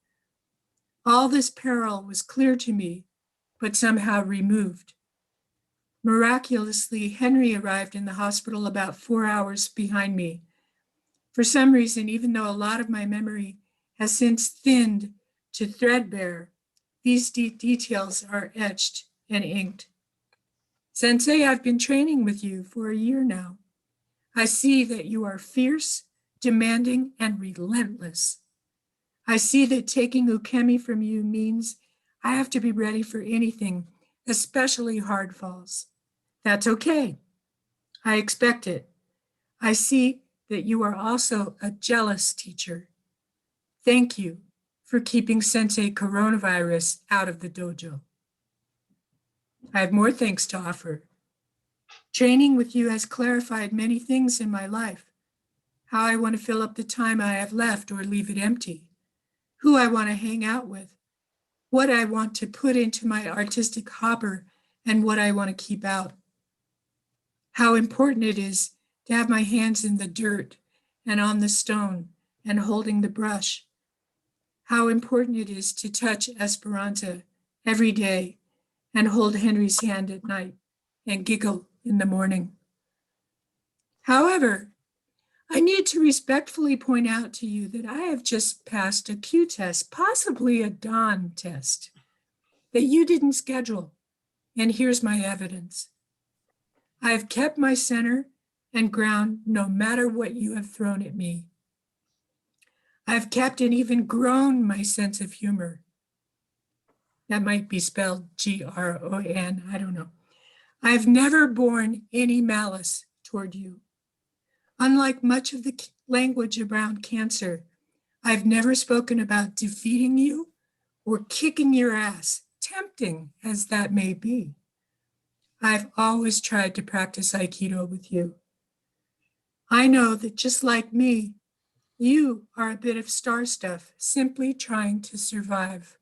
Speaker 3: All this peril was clear to me, but somehow removed. Miraculously, Henry arrived in the hospital about 4 hours behind me. For some reason, even though a lot of my memory has since thinned to threadbare, these details are etched and inked. Sensei, I've been training with you for a year now. I see that you are fierce, demanding, and relentless. I see that taking ukemi from you means I have to be ready for anything, especially hard falls. That's okay. I expect it. I see that you are also a jealous teacher. Thank you for keeping Sensei coronavirus out of the dojo. I have more thanks to offer. Training with you has clarified many things in my life. How I want to fill up the time I have left or leave it empty. Who I want to hang out with. What I want to put into my artistic hopper and what I want to keep out. How important it is to have my hands in the dirt and on the stone and holding the brush. How important it is to touch Esperanza every day and hold Henry's hand at night and giggle in the morning. However, I need to respectfully point out to you that I have just passed a Q test, possibly a Dawn test, that you didn't schedule. And here's my evidence. I have kept my center and ground no matter what you have thrown at me. I have kept and even grown my sense of humor. That might be spelled G-R-O-N, I don't know. I have never borne any malice toward you. Unlike much of the language around cancer, I've never spoken about defeating you or kicking your ass, tempting as that may be. I've always tried to practice Aikido with you. I know that just like me, you are a bit of star stuff, simply trying to survive.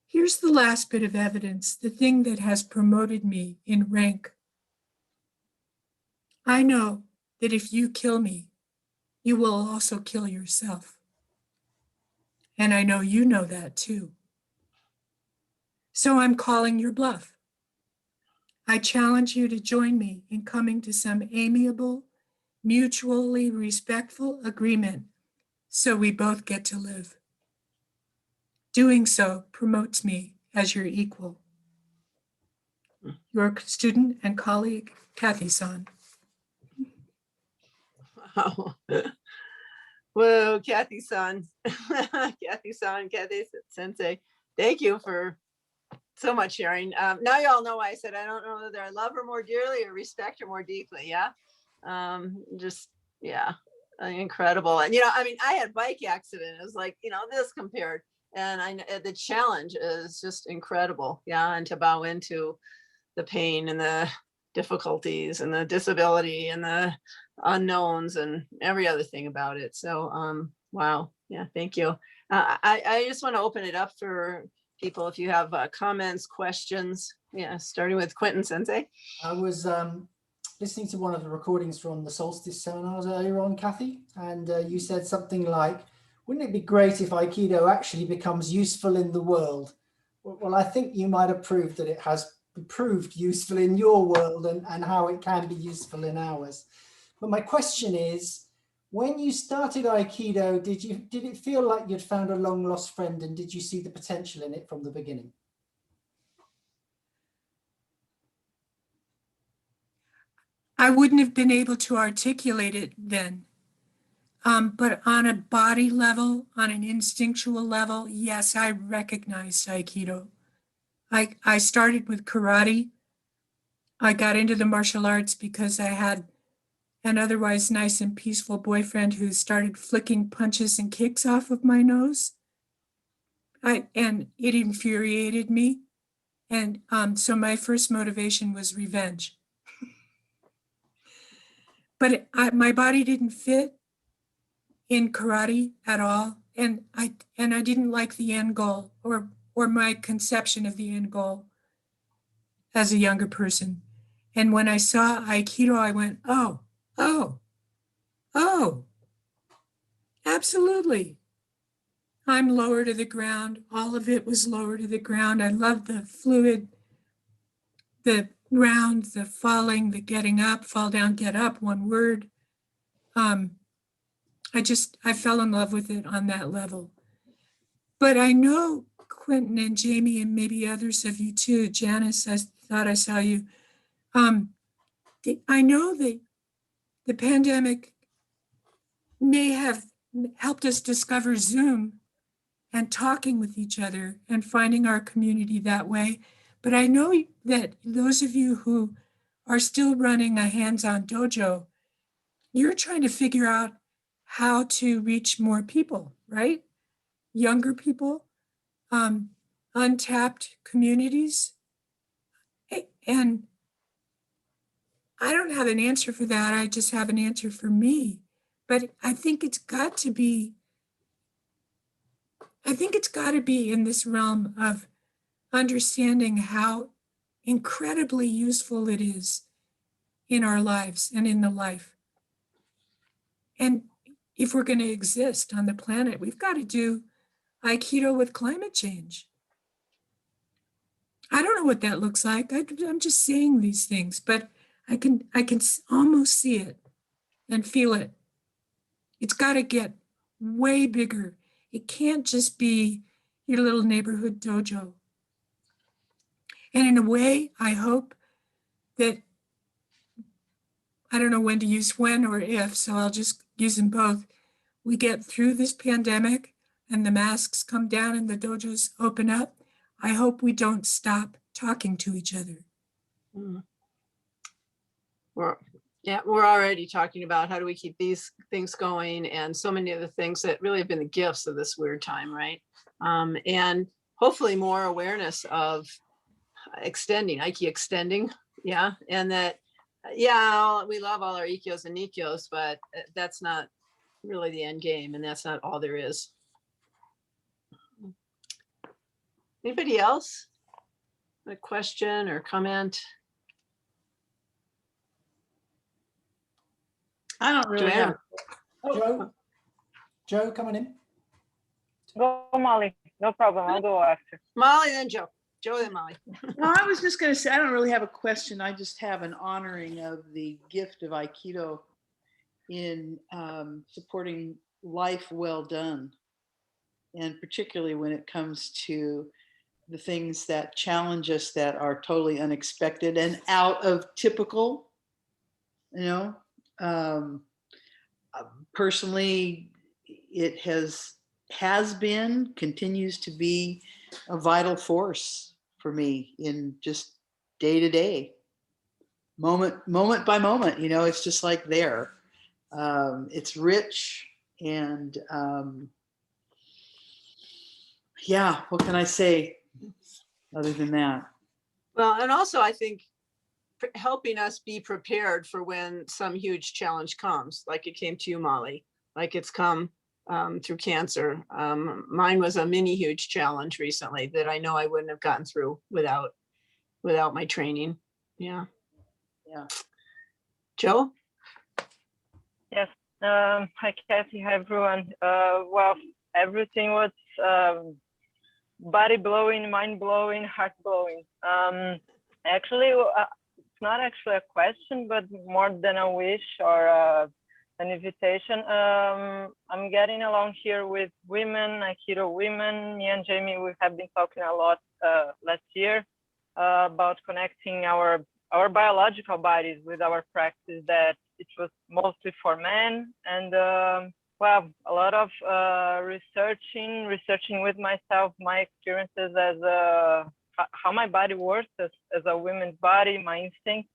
Speaker 3: Here's the last bit of evidence, the thing that has promoted me in rank. I know that if you kill me, you will also kill yourself. And I know you know that too. So I'm calling your bluff. I challenge you to join me in coming to some amiable, mutually respectful agreement so we both get to live. Doing so promotes me as your equal. Your student and colleague, Kathy-san.
Speaker 2: Wow. Whoa, Kathy-san. Kathy-san, Kathy Sensei. Thank you for so much sharing. Now you all know why I said I don't know whether I love her more dearly or respect her more deeply. Yeah. Yeah, incredible. And, I mean, I had a bike accident. It was like, this compared. And the challenge is just incredible. Yeah. And to bow into the pain and the difficulties and the disability and the unknowns and every other thing about it. So, wow. Yeah. Thank you. I just want to open it up for people. If you have comments, questions, starting with Quentin Sensei.
Speaker 1: I was listening to one of the recordings from the solstice seminars earlier on, Kathy, and you said something like, wouldn't it be great if Aikido actually becomes useful in the world? Well, I think you might have proved that it has proved useful in your world and how it can be useful in ours. But my question is, when you started Aikido, did it feel like you'd found a long lost friend, and did you see the potential in it from the beginning?
Speaker 3: I wouldn't have been able to articulate it then. But on a body level, on an instinctual level, yes, I recognized Aikido. I started with karate. I got into the martial arts because I had an otherwise nice and peaceful boyfriend who started flicking punches and kicks off of my nose. And it infuriated me. And so my first motivation was revenge. But my body didn't fit in karate at all, and I didn't like the end goal or my conception of the end goal as a younger person. And when I saw Aikido, I went, oh, absolutely. I'm lower to the ground. All of it was lower to the ground. I loved the fluid, the round, the falling, the getting up, fall down, get up, one word. I fell in love with it on that level. But I know Quentin and Jamie and maybe others of you too, Janice, I thought I saw you. I know that the pandemic may have helped us discover Zoom and talking with each other and finding our community that way. But I know that those of you who are still running a hands-on dojo, you're trying to figure out how to reach more people, right? Younger people, untapped communities. And I don't have an answer for that. I just have an answer for me. But I think it's got to be in this realm of understanding how incredibly useful it is in our lives and in the life. And if we're going to exist on the planet, we've got to do aikido with climate change. I don't know what that looks like. I'm just saying these things, but I can almost see it and feel it. It's got to get way bigger. It can't just be your little neighborhood dojo. And in a way, I hope that, I don't know when to use when or if, so I'll just use them both. We get through this pandemic and the masks come down and the dojos open up. I hope we don't stop talking to each other.
Speaker 2: We're already talking about how do we keep these things going, and so many of the things that really have been the gifts of this weird time, right? And hopefully more awareness of extending, yeah, and that, yeah, we love all our ikios and nikios, but that's not really the end game, and that's not all there is. Anybody else? A question or comment?
Speaker 5: I don't really have.
Speaker 1: Joe, come on in.
Speaker 6: Go, Molly. No problem. I'll go after.
Speaker 2: Molly, then Joe. Joe, then Molly.
Speaker 5: No, I was just going to say, I don't really have a question. I just have an honoring of the gift of Aikido in supporting life well done. And particularly when it comes to the things that challenge us that are totally unexpected and out of typical, you know. Personally, it has been, continues to be a vital force for me in just day to day, moment by moment. You know, it's just like there. It's rich and yeah, what can I say other than that?
Speaker 2: Well, and also I think helping us be prepared for when some huge challenge comes, like it came to you, Molly, like it's come through cancer. Mine was a mini huge challenge recently that I know I wouldn't have gotten through without my training. Yeah. Joe?
Speaker 6: Yes. Hi, Kathy. Hi, everyone. Well, everything was body blowing, mind blowing, heart blowing. Actually, it's not actually a question, but more than a wish or an invitation. I'm getting along here with women, Aikido women. Me and Jamie, we have been talking a lot last year about connecting our biological bodies with our practice, that it was mostly for men. And well, a lot of researching with myself, my experiences as how my body works as a woman's body, my instincts.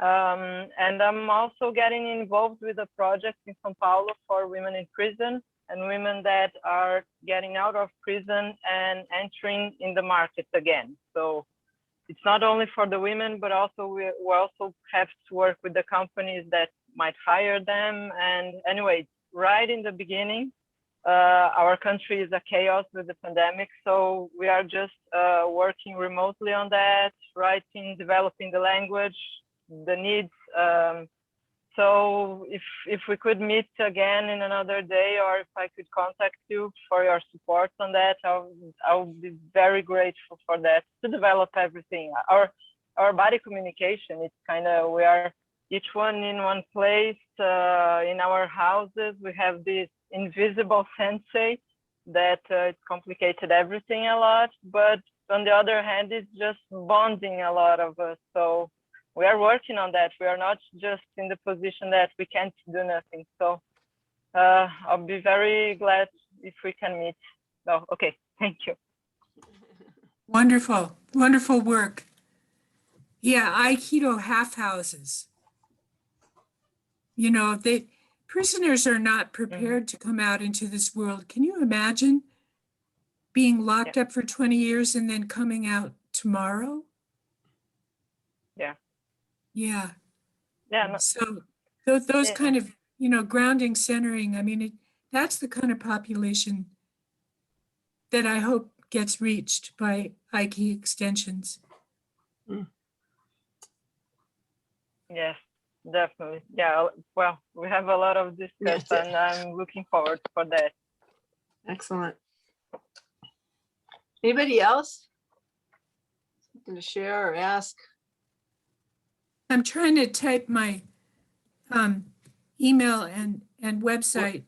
Speaker 6: And I'm also getting involved with a project in São Paulo for women in prison and women that are getting out of prison and entering in the market again. So it's not only for the women, but also we also have to work with the companies that might hire them. And anyway, right in the beginning, our country is a chaos with the pandemic. So we are just working remotely on that, writing, developing the language, the needs. So if we could meet again in another day, or if I could contact you for your support on that, I would be very grateful for that, to develop everything. Our body communication, it's kind of, we are each one in one place. In our houses, we have this invisible sensei that it's complicated everything a lot, but on the other hand, it's just bonding a lot of us. So we are working on that. We are not just in the position that we can't do nothing. So I'll be very glad if we can meet. Oh, okay, thank you.
Speaker 3: Wonderful, wonderful work. Yeah, Aikido half houses. You know, prisoners are not prepared to come out into this world. Can you imagine being locked up for 20 years and then coming out tomorrow?
Speaker 6: Yeah.
Speaker 3: Yeah.
Speaker 6: Yeah. No,
Speaker 3: So those
Speaker 6: Yeah.
Speaker 3: kind of, you know, grounding, centering, I mean, that's the kind of population that I hope gets reached by Aiki extensions.
Speaker 6: yes, definitely. Yeah. Well, we have a lot of discuss, and I'm looking forward for that.
Speaker 2: Excellent. Anybody else? Something to share or ask?
Speaker 3: I'm trying to type my email and website.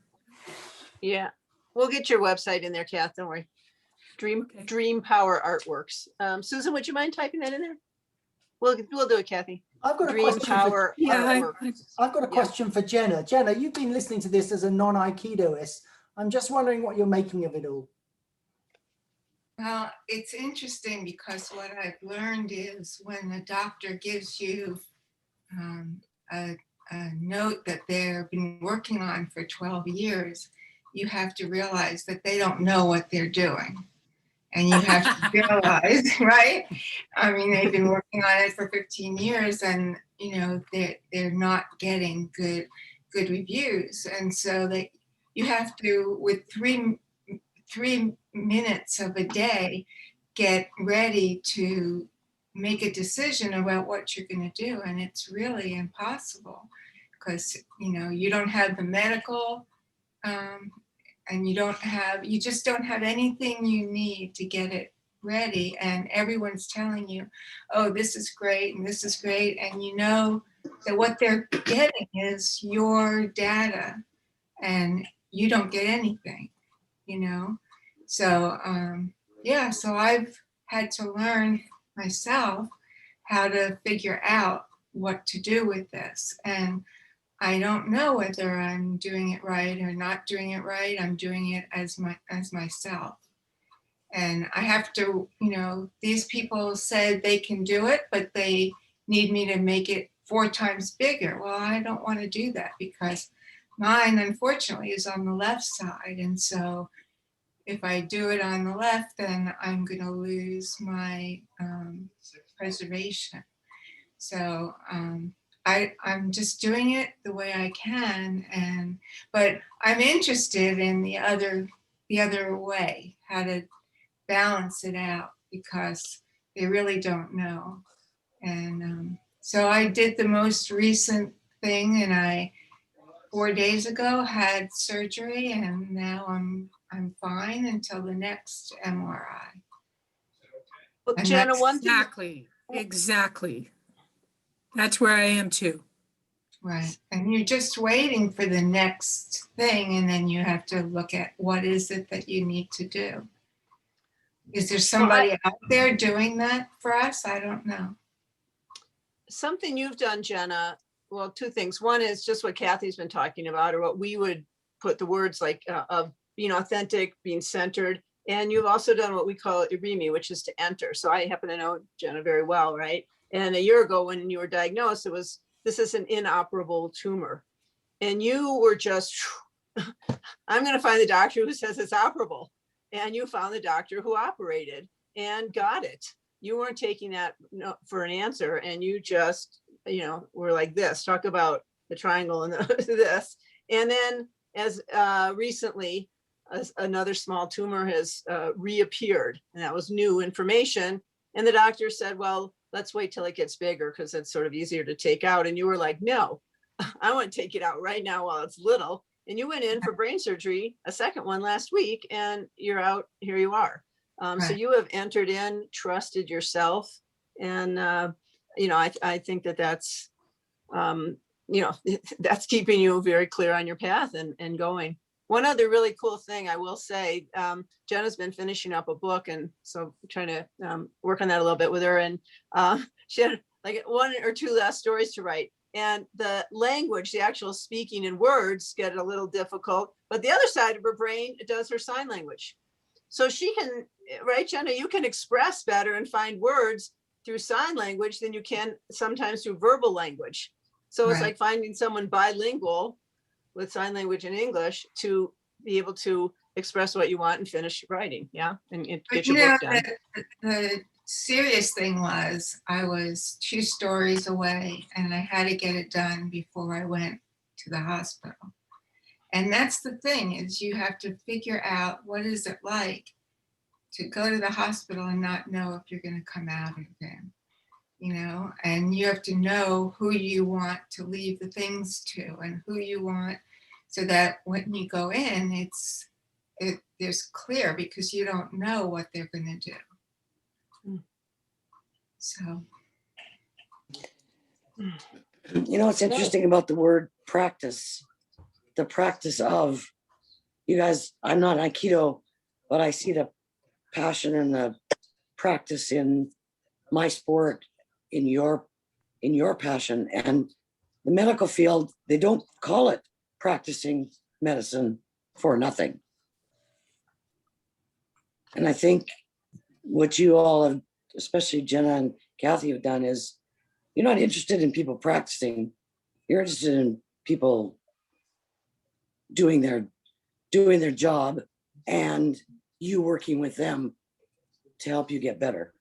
Speaker 2: Yeah, we'll get your website in there, Kath, don't worry.
Speaker 3: Okay.
Speaker 2: Dream Power Artworks. Susan, would you mind typing that in there? We'll do it, Kathy.
Speaker 1: I've got a
Speaker 2: Dream
Speaker 1: question
Speaker 2: Power Artworks.
Speaker 1: I've got a question for Jenna. Jenna, you've been listening to this as a non-Aikidoist. I'm just wondering what you're making of it all.
Speaker 7: Well, it's interesting because what I've learned is when the doctor gives you a note that they've been working on for 12 years, you have to realize that they don't know what they're doing. And you have to realize, right? I mean, they've been working on it for 15 years and, you know, they're not getting good reviews. And so you have to, with three minutes of a day, get ready to make a decision about what you're going to do. And it's really impossible because, you know, you don't have the medical and you just don't have anything you need to get it ready. And everyone's telling you, oh, this is great and this is great. And you know that what they're getting is your data and you don't get anything, you know? So, yeah, so I've had to learn myself how to figure out what to do with this. And I don't know whether I'm doing it right or not doing it right. I'm doing it as myself. And I have to, you know, these people said they can do it, but they need me to make it 4 times bigger. Well, I don't want to do that because mine, unfortunately, is on the left side. And so if I do it on the left, then I'm going to lose my preservation. So I'm just doing it the way I can, but I'm interested in the other way, how to balance it out because they really don't know. And so I did the most recent thing, and 4 days ago had surgery, and now I'm fine until the next MRI.
Speaker 2: Well,
Speaker 7: And
Speaker 2: Jenna,
Speaker 7: that's
Speaker 2: one thing.
Speaker 3: Exactly. That's where I am too.
Speaker 7: Right. And you're just waiting for the next thing, and then you have to look at what is it that you need to do. Is there somebody out there doing that for us? I don't know.
Speaker 2: Something you've done, Jenna, well, 2 things. One is just what Kathy's been talking about, or what we would put the words like of being authentic, being centered. And you've also done what we call irimi, which is to enter. So I happen to know Jenna very well, right? And a year ago when you were diagnosed, this is an inoperable tumor. And you were just, I'm going to find the doctor who says it's operable. And you found the doctor who operated and got it. You weren't taking that for an answer. And you just, you know, were like this, talk about the triangle and this. And then as recently, another small tumor has reappeared, and that was new information. And the doctor said, well, let's wait till it gets bigger because it's sort of easier to take out. And you were like, no, I want to take it out right now while it's little. And you went in for brain surgery, a second one last week, and you're out, here you are. So you have entered in, trusted yourself. And, you know, I think that's, you know, that's keeping you very clear on your path and going. One other really cool thing I will say, Jenna's been finishing up a book, and so I'm trying to work on that a little bit with her. And she had like 1 or 2 last stories to write. And the language, the actual speaking in words get a little difficult, but the other side of her brain does her sign language. So she can, right, Jenna, you can express better and find words through sign language than you can sometimes through verbal language. So it's
Speaker 7: Right.
Speaker 2: like finding someone bilingual with sign language and English to be able to express what you want and finish writing. Yeah. And get
Speaker 7: But
Speaker 2: your
Speaker 7: you know,
Speaker 2: book done.
Speaker 7: the serious thing was I was 2 stories away and I had to get it done before I went to the hospital. And that's the thing, is you have to figure out what is it like to go to the hospital and not know if you're going to come out again, you know, and you have to know who you want to leave the things to and who you want, so that when you go in, there's clear, because you don't know what they're going to do.
Speaker 2: Mm.
Speaker 7: So,
Speaker 8: You know, what's interesting about the word practice, the practice of, you guys, I'm not Aikido, but I see the passion and the practice in my sport, in your passion. And the medical field, they don't call it practicing medicine for nothing. And I think what you all have, especially Jenna and Kathy, have done is, you're not interested in people practicing, you're interested in people doing their job and you working with them to help you get better.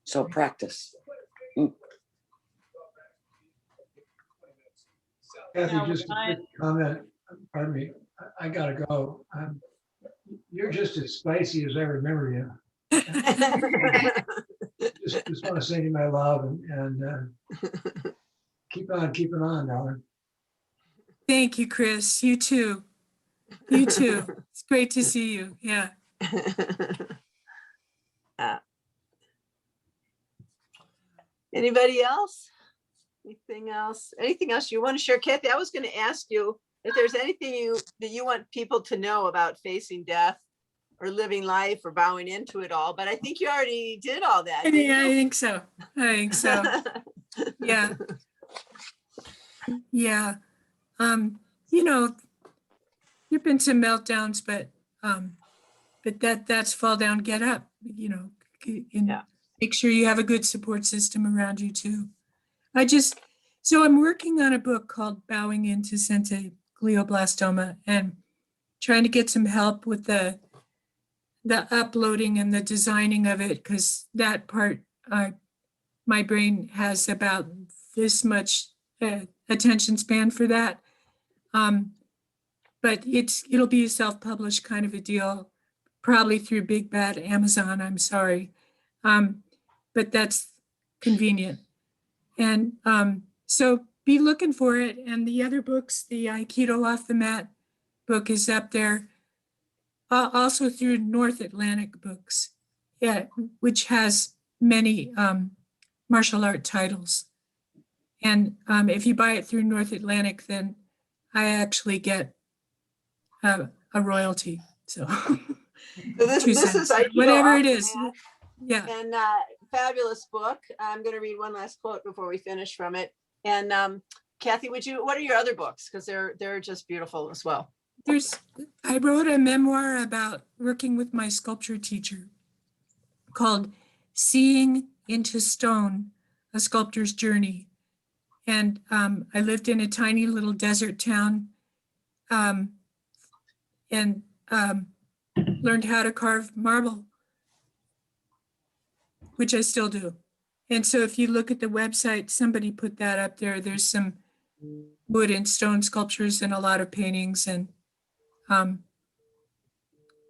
Speaker 8: So practice.
Speaker 9: Kathy, just a quick comment. Pardon me. I gotta go. You're just as spicy as I remember you. Just want to send you my love and keep on keeping on, darling.
Speaker 3: Thank you, Chris. You too. You too. It's great to see you. Yeah.
Speaker 2: Anybody else? Anything else? Anything else you want to share? Kathy, I was going to ask you if there's anything that you want people to know about facing death or living life or bowing into it all, but I think you already did all that.
Speaker 3: Yeah, I think so. Yeah. Yeah. You know, there've been some meltdowns, but that's fall down, get up, you know, and
Speaker 2: Yeah.
Speaker 3: make sure you have a good support system around you too. So I'm working on a book called Bowing into Sensei Glioblastoma and trying to get some help with the uploading and the designing of it, because that part, my brain has about this much attention span for that. But it'll be a self-published kind of a deal, probably through Big Bad Amazon, I'm sorry. But that's convenient. And so be looking for it. And the other books, the Aikido Off the Mat book is up there. Also through North Atlantic Books, yeah, which has many martial art titles. And if you buy it through North Atlantic, then I actually get a royalty. So
Speaker 2: this is Aikido
Speaker 3: whatever
Speaker 2: Off
Speaker 3: it
Speaker 2: the
Speaker 3: is.
Speaker 2: Mat.
Speaker 3: Yeah.
Speaker 2: And fabulous book. I'm going to read one last quote before we finish from it. And Kathy, what are your other books? Because they're just beautiful as well.
Speaker 3: I wrote a memoir about working with my sculpture teacher called Seeing into Stone, A Sculptor's Journey. And I lived in a tiny little desert town and learned how to carve marble, which I still do. And so if you look at the website, somebody put that up there. There's some wood and stone sculptures and a lot of paintings. And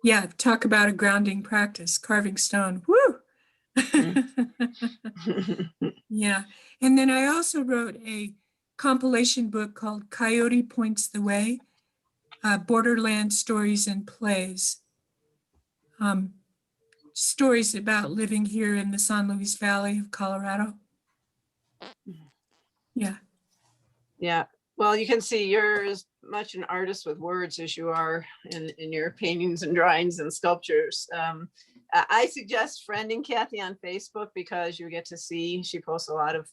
Speaker 3: yeah, talk about a grounding practice, carving stone. Woo! Yeah. And then I also wrote a compilation book called Coyote Points the Way, Borderland Stories and Plays. Stories about living here in the San Luis Valley of Colorado. Yeah.
Speaker 2: Yeah. Well, you can see you're as much an artist with words as you are in your paintings and drawings and sculptures. I suggest friending Kathy on Facebook because you get to see, she posts a lot of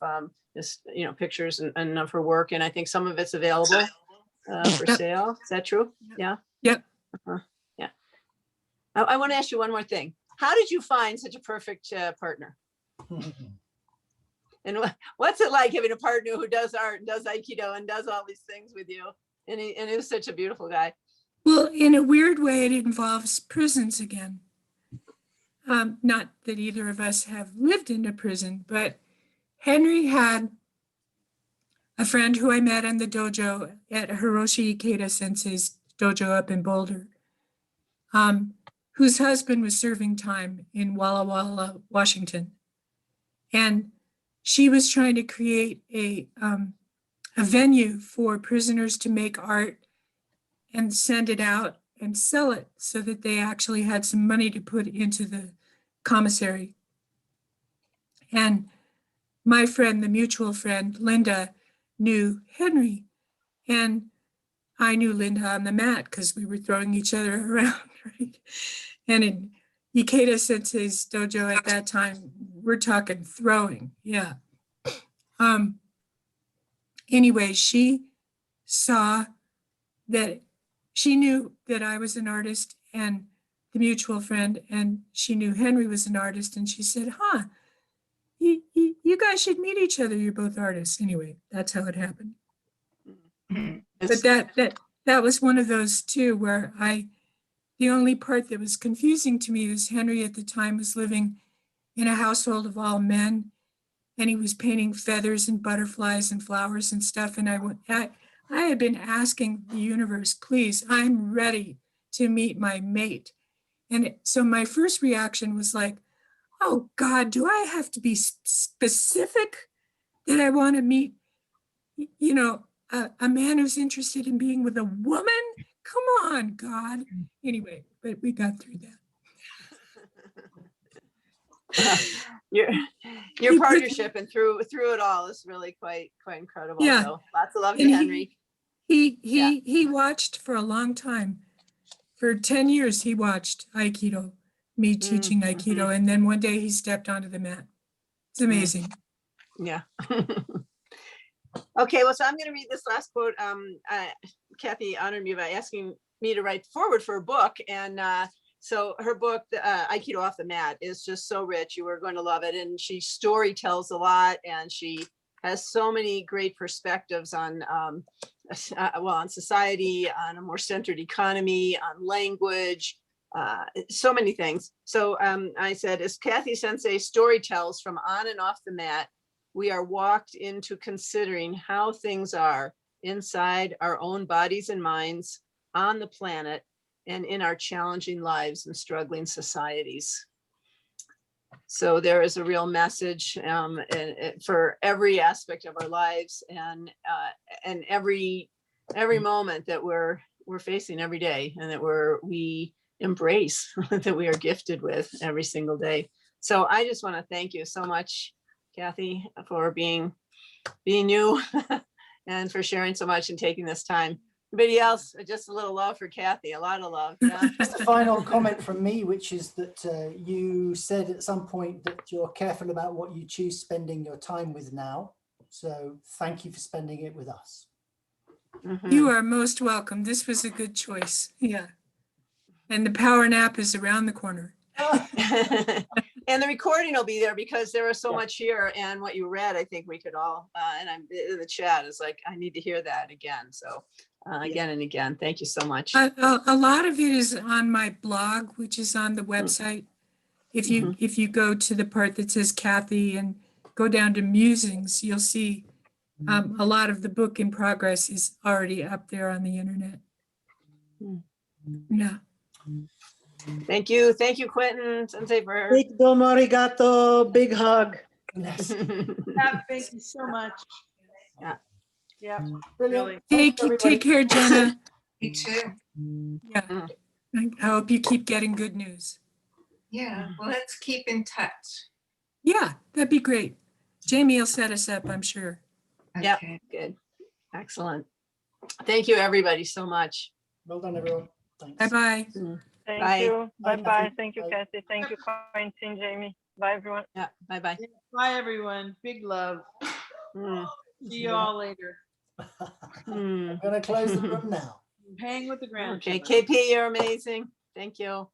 Speaker 2: just, pictures and of her work. And I think some of it's available for sale. Is that true? Yeah.
Speaker 3: Yep.
Speaker 2: Yeah. I want to ask you one more thing. How did you find such a perfect partner? And what's it like having a partner who does art and does Aikido and does all these things with you? And he was such a beautiful guy.
Speaker 3: Well, in a weird way, it involves prisons again. Not that either of us have lived in a prison, but Henry had a friend who I met in the dojo at Hiroshi Ikeda Sensei's dojo up in Boulder, whose husband was serving time in Walla Walla, Washington. And she was trying to create a venue for prisoners to make art and send it out and sell it so that they actually had some money to put into the commissary. And my friend, the mutual friend, Linda, knew Henry. And I knew Linda on the mat because we were throwing each other around, right? And in Ikeda Sensei's dojo at that time, we're talking throwing, yeah. Anyway, she saw that she knew that I was an artist and the mutual friend, and she knew Henry was an artist, and she said, huh, you guys should meet each other. You're both artists. Anyway, that's how it happened. But that was one of those too, where the only part that was confusing to me was Henry at the time was living in a household of all men, and he was painting feathers and butterflies and flowers and stuff. And I had been asking the universe, please, I'm ready to meet my mate. And so my first reaction was like, oh God, do I have to be specific that I want to meet, you know, a man who's interested in being with a woman? Come on, God. Anyway, but we got through that.
Speaker 2: Your partnership and through it all is really quite incredible.
Speaker 3: Yeah.
Speaker 2: So lots of love to
Speaker 3: And
Speaker 2: Henry.
Speaker 3: He watched for a long time. For 10 years, he watched Aikido, me teaching Aikido. And then one day he stepped onto the mat. It's amazing.
Speaker 2: Yeah. Okay, well, so I'm going to read this last quote. Kathy honored me by asking me to write forward for a book. And so her book, Aikido Off the Mat, is just so rich. You are going to love it. And she story tells a lot, and she has so many great perspectives on, on society, on a more centered economy, on language, so many things. So I said, as Kathy Sensei story tells from on and off the mat, we are walked into considering how things are inside our own bodies and minds, on the planet, and in our challenging lives and struggling societies. So there is a real message for every aspect of our lives, and every moment that we're facing every day, and that we embrace that we are gifted with every single day. So I just want to thank you so much, Kathy, for being you and for sharing so much and taking this time. Anybody else? Just a little love for Kathy, a lot of love. Yeah.
Speaker 1: Just a final comment from me, which is that you said at some point that you're careful about what you choose spending your time with now. So thank you for spending it with us.
Speaker 3: You are most welcome. This was a good choice. Yeah. And the power nap is around the corner.
Speaker 2: And the recording will be there because there was so much here, and what you read, I think we could all, and I'm in the chat is like, I need to hear that again. So again and again, thank you so much.
Speaker 3: A lot of it is on my blog, which is on the website. If you go to the part that says Kathy and go down to musings, you'll see a lot of the book in progress is already up there on the internet. Yeah.
Speaker 2: Thank you, Quentin Sensei, for
Speaker 8: Big domo arigato, big hug.
Speaker 1: Yes.
Speaker 5: Thank you so much.
Speaker 2: Yeah.
Speaker 5: Yeah.
Speaker 1: Brilliant.
Speaker 3: Take care, Jenna.
Speaker 7: You too.
Speaker 3: Yeah. I hope you keep getting good news.
Speaker 7: Yeah, well, let's keep in touch.
Speaker 3: Yeah, that'd be great. Jamie will set us up, I'm sure.
Speaker 2: Yeah,
Speaker 7: Okay.
Speaker 2: good. Excellent. Thank you, everybody, so much.
Speaker 1: Well done, everyone. Thanks.
Speaker 3: Bye-bye.
Speaker 6: Thank
Speaker 2: Bye.
Speaker 6: you.
Speaker 1: Bye,
Speaker 6: Bye-bye.
Speaker 1: Kathy.
Speaker 6: Thank you,
Speaker 1: Bye.
Speaker 6: Kathy. Thank you, Quentin, Jamie. Bye, everyone.
Speaker 2: Yeah, bye-bye.
Speaker 5: Bye, everyone. Big love.
Speaker 2: Mm.
Speaker 5: See you all later.
Speaker 2: Mm.
Speaker 1: I'm going to close the room now.
Speaker 5: Hang with the ground.
Speaker 2: Okay, KP, you're amazing. Thank you.